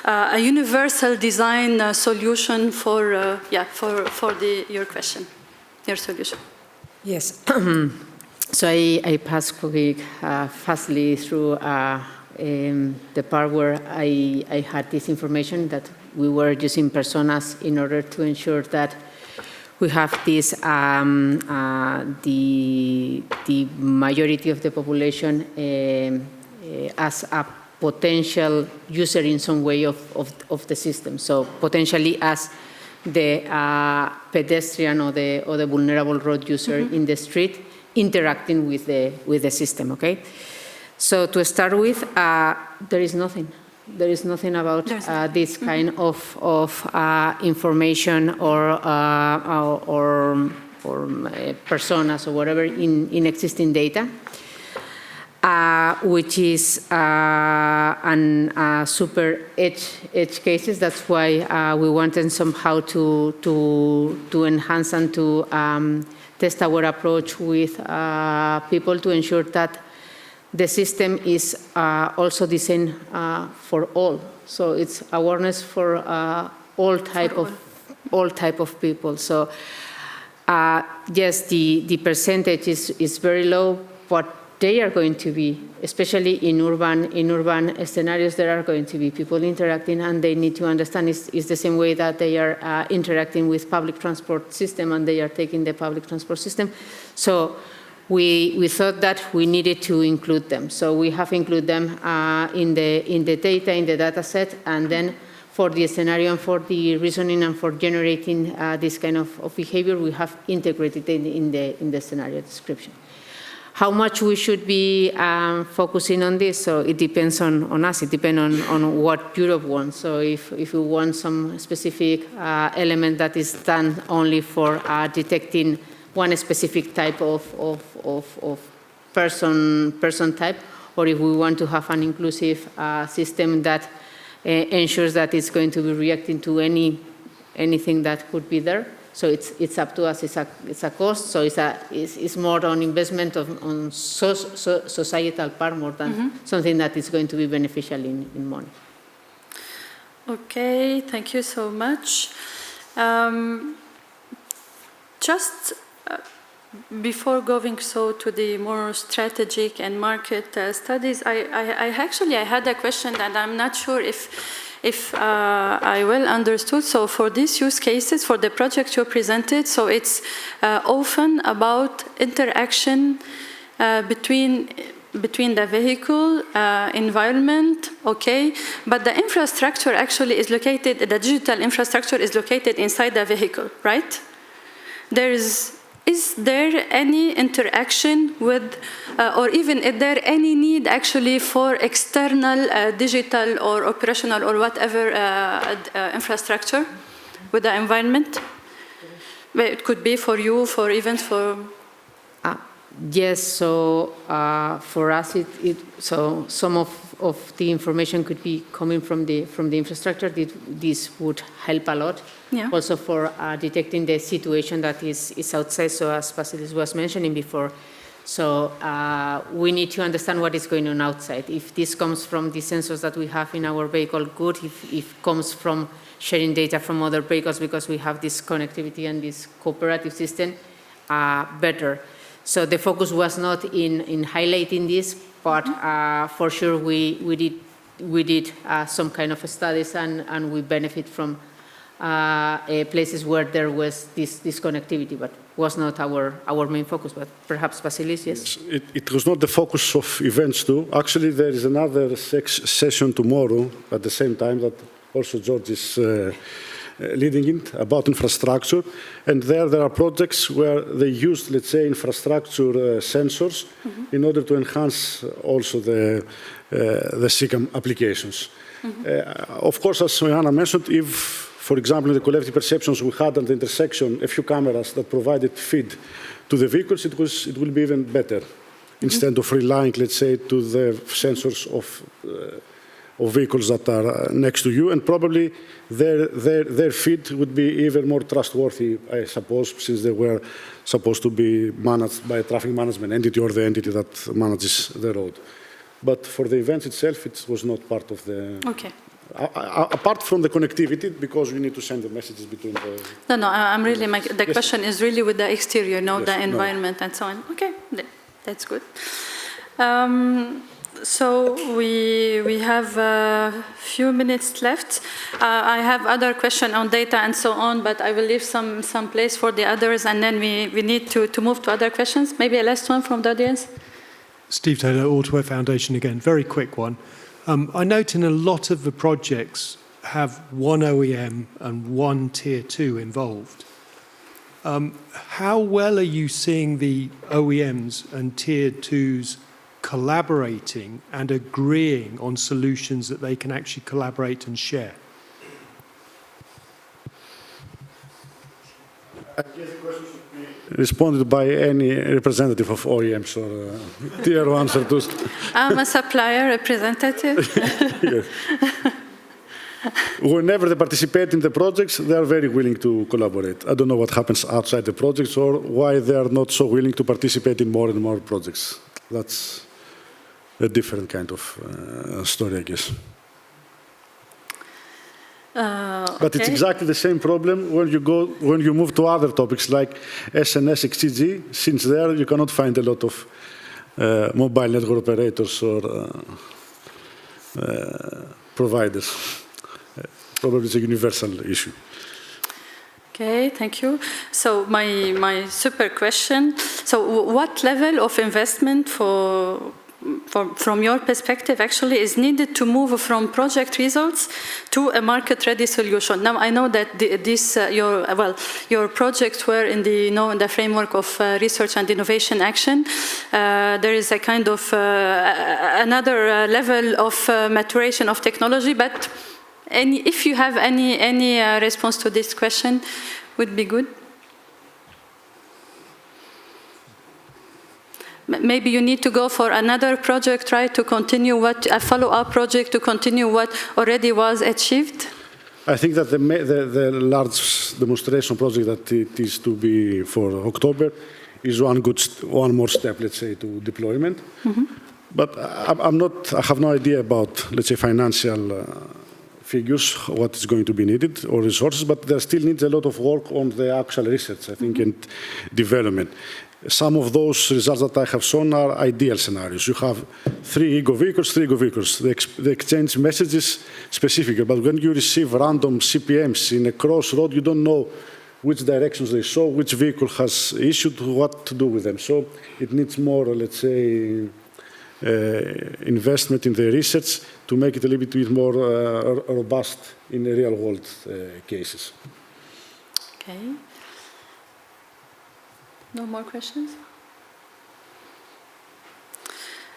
a universal design solution for your question, your solution. Yes. So I passed fastly through the part where I had this information that we were using personas in order to ensure that we have this, the majority of the population as a potential user in some way of the system. So potentially as the pedestrian or the vulnerable road user in the street interacting with the system, okay? So to start with, there is nothing. There is nothing about this kind of information or personas or whatever in existing data, which is super edge cases. That's why we wanted somehow to enhance and to test our approach with people to ensure that the system is also designed for all. So it's awareness for all type of people. So yes, the percentage is very low, but they are going to be, especially in urban scenarios, there are going to be people interacting, and they need to understand it's the same way that they are interacting with public transport system, and they are taking the public transport system. So we thought that we needed to include them. So we have included them in the data, in the data set, and then for the scenario and for the reasoning and for generating this kind of behavior, we have integrated it in the scenario description. How much we should be focusing on this, so it depends on us, it depends on what Europe wants. So if we want some specific element that is done only for detecting one specific type of person type, or if we want to have an inclusive system that ensures that it's going to be reacting to anything that could be there. So it's up to us. It's a cost. So it's more on investment on societal part more than something that is going to be beneficial in money. Okay, thank you so much. Just before going to the more strategic and market studies, I had a question, and I'm not sure if I well understood. So for these use cases, for the project you presented, so it's often about interaction between the vehicle, environment, okay, but the infrastructure actually is located, the digital infrastructure is located inside the vehicle, right? Is there any interaction with, or even is there any need actually for external digital or operational or whatever infrastructure with the environment? It could be for you, for events, for... Yes, so for us, so some of the information could be coming from the infrastructure. This would help a lot. Yeah. Also for detecting the situation that is outside. So as Vasilis was mentioning before, so we need to understand what is going on outside. If this comes from the sensors that we have in our vehicle, good. If it comes from sharing data from other vehicles because we have this connectivity and this cooperative system, better. So the focus was not in highlighting this, but for sure we did some kind of studies and we benefit from places where there was this connectivity, but was not our main focus. But perhaps Vasilis, yes? It was not the focus of events too. Actually, there is another session tomorrow at the same time that also George is leading it, about infrastructure. And there are projects where they use, let's say, infrastructure sensors in order to enhance also the SICAM applications. Of course, as Johanna mentioned, if, for example, in the collective perceptions we had at the intersection a few cameras that provided feed to the vehicles, it will be even better, instead of relying, let's say, to the sensors of vehicles that are next to you, and probably their feed would be even more trustworthy, I suppose, since they were supposed to be managed by a traffic management entity or the entity that manages the road. But for the event itself, it was not part of the... Okay. Apart from the connectivity, because we need to send the messages between the... No, I'm really... the question is really with the exterior, yes, the environment and so on. Okay, that's good. So we have a few minutes left. I have other questions on data and so on, but I will leave some place for the others, and then we need to move to other questions. Maybe a last one from the audience. Steve Taylor, Autoware Foundation again. Very quick one. I note in a lot of the projects have one OEM and one Tier 2 involved. How well are you seeing the OEMs and Tier 2s collaborating and agreeing on solutions that they can actually collaborate and share? I guess the question should be responded by any representative of OEMs or Tier 1s or 2s. I'm a supplier representative. Yes. Whenever they participate in the projects, they are very willing to collaborate. I don't know what happens outside the projects or why they are not so willing to participate in more and more projects. That's a different kind of story, I guess. But it's exactly the same problem when you move to other topics like SNS, XCG. Since there you cannot find a lot of mobile network operators or providers. Probably it's a universal issue. Okay, thank you. So my super question, so what level of investment from your perspective actually is needed to move from project results to a market-ready solution? Now I know that your projects were in the in the framework of research and innovation action. There is a kind of another level of maturation of technology, but if you have any response to this question, would be good. Maybe you need to go for another project, right, to continue a follow-up project to continue what already was achieved? I think that the large demonstration project that it is to be for October is one more step, let's say, to deployment. Mm-hmm. But I have no idea about, let's say, financial figures, what is going to be needed, or resources, but there still needs a lot of work on the actual research, I think, and development. Some of those results that I have shown are ideal scenarios. You have three ego vehicles. They exchange messages specifically, but when you receive random CPMs in a crossroad, you don't know which directions they show, which vehicle has issued, what to do with them. So it needs more, let's say, investment in the research to make it a little bit more robust in the real-world cases. Okay. No more questions?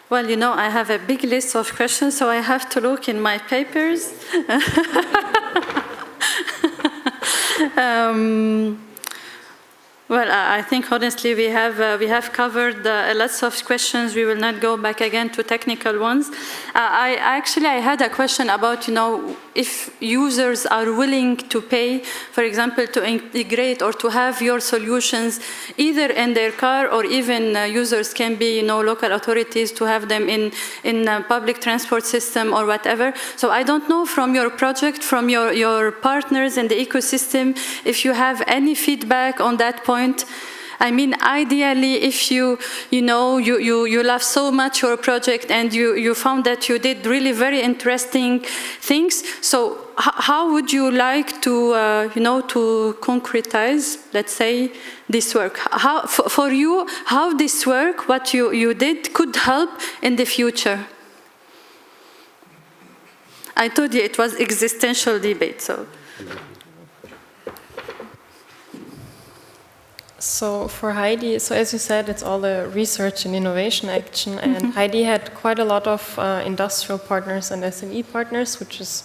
Well, I have a big list of questions, so I have to look in my papers. Well, I think honestly we have covered lots of questions. We will not go back again to technical ones. I had a question about if users are willing to pay, for example, to integrate or to have your solutions either in their car, or even users can be local authorities to have them in a public transport system or whatever. So I don't know from your project, from your partners in the ecosystem, if you have any feedback on that point. I mean, ideally, if you love so much your project and you found that you did really very interesting things, so how would you like to to concretize, let's say, this work? For you, how this work, what you did, could help in the future? I told you it was existential debate, so. So for HEIDI, so as you said, it's all a research and innovation action, and HEIDI had quite a lot of industrial partners and SME partners, which is,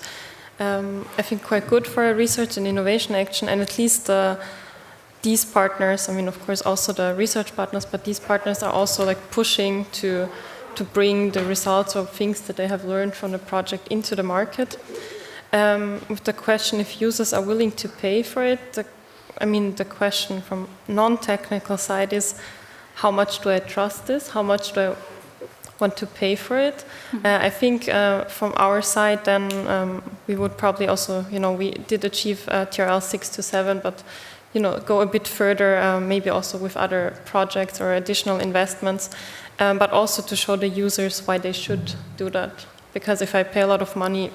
I think, quite good for a research and innovation action, and at least these partners, I mean, of course, also the research partners, but these partners are also like pushing to bring the results of things that they have learned from the project into the market. With the question if users are willing to pay for it, the question from non-technical side is, how much do I trust this? How much do I want to pay for it? I think from our side, then we would probably also, we did achieve TRL 6 to 7, but go a bit further, maybe also with other projects or additional investments, but also to show the users why they should do that. Because if I pay a lot of money,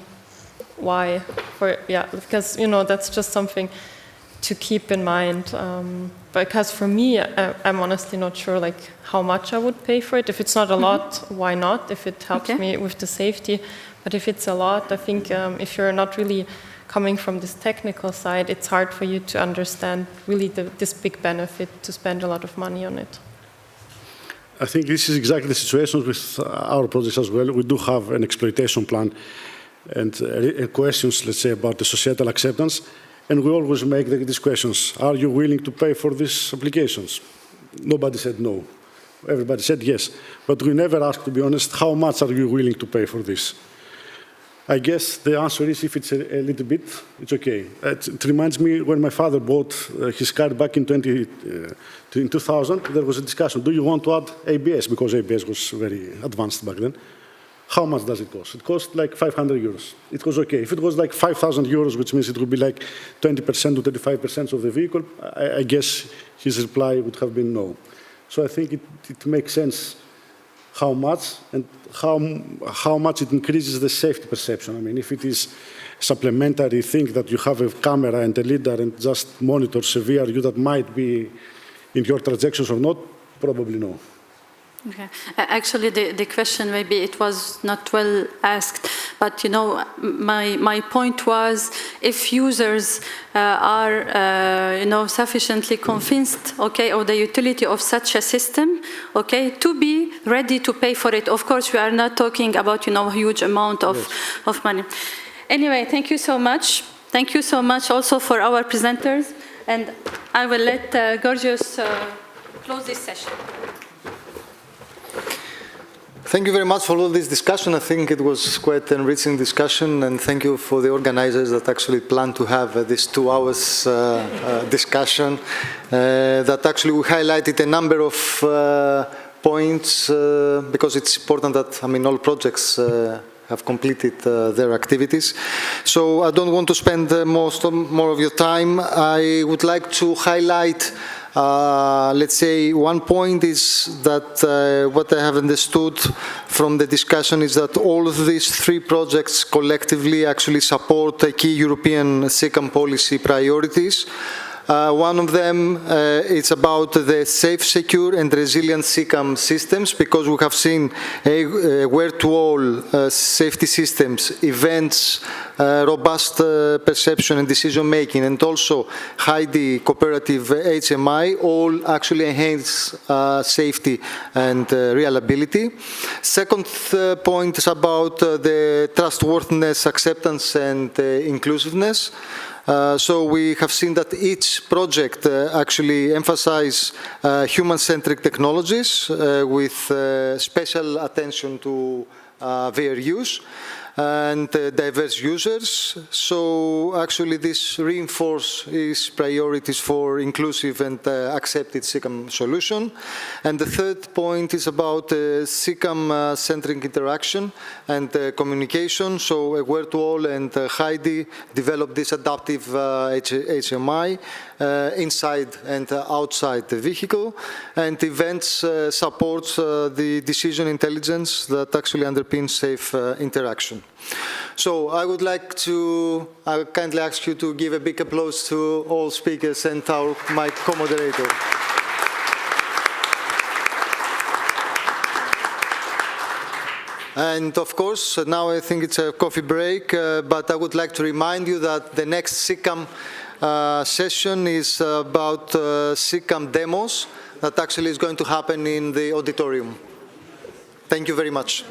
why? Because that's just something to keep in mind, because for me, I'm honestly not sure how much I would pay for it. If it's not a lot, why not? If it helps me with the safety, but if it's a lot, I think if you're not really coming from this technical side, it's hard for you to understand really this big benefit to spend a lot of money on it. I think this is exactly the situation with our projects as well. We do have an exploitation plan and questions, let's say, about the societal acceptance. And we always make these questions. Are you willing to pay for these applications? Nobody said no. Everybody said yes. But we never asked, to be honest, how much are you willing to pay for this? I guess the answer is if it's a little bit, it's okay. It reminds me when my father bought his car back in 2000, there was a discussion. Do you want to add ABS? Because ABS was very advanced back then. How much does it cost? It cost like 500 euros. It was okay. If it was like 5,000 euros, which means it would be like 20% to 35% of the vehicle, I guess his reply would have been no. So I think it makes sense how much, and how much it increases the safety perception. I mean, if it is supplementary thing that you have a camera and a leader and just monitor severe you that might be in your transactions or not, probably no. Okay. Actually, the question, maybe it was not well asked, but you know, my point was, if users are you know, sufficiently convinced, okay, of the utility of such a system, okay, to be ready to pay for it. Of course, we are not talking about, you know, a huge amount of money. Anyway, thank you so much. Thank you so much also for our presenters, and I will let Georgios close this session. Thank you very much for all this discussion. I think it was quite an enriching discussion, and thank you for the organizers that actually planned to have this 2 hours discussion that actually we highlighted a number of points because it's important that, I mean, all projects have completed their activities. So I don't want to spend more of your time. I would like to highlight let's say one point is that what I have understood from the discussion is that all of these 3 projects collectively actually support key European SICAM policy priorities. One of them is about the safe, secure and resilient SICAM systems, because we have seen where-to-all safety systems, events, robust perception and decision-making, and also HEIDI cooperative HMI all actually enhance safety and reliability. Second point is about the trustworthiness, acceptance and inclusiveness. So we have seen that each project actually emphasizes human-centric technologies with special attention to their use and diverse users. So actually this reinforces priorities for inclusive and accepted SICAM solution. And the third point is about SICAM-centric interaction and communication. So where-to-all and HEIDI developed this adaptive HMI inside and outside the vehicle. And events supports the decision intelligence that actually underpins safe interaction. So I would like to kindly ask you to give a big applause to all speakers and my co-moderator. And of course, now I think it's a coffee break, but I would like to remind you that the next SICAM session is about SICAM demos that actually is going to happen in the auditorium. Thank you very much.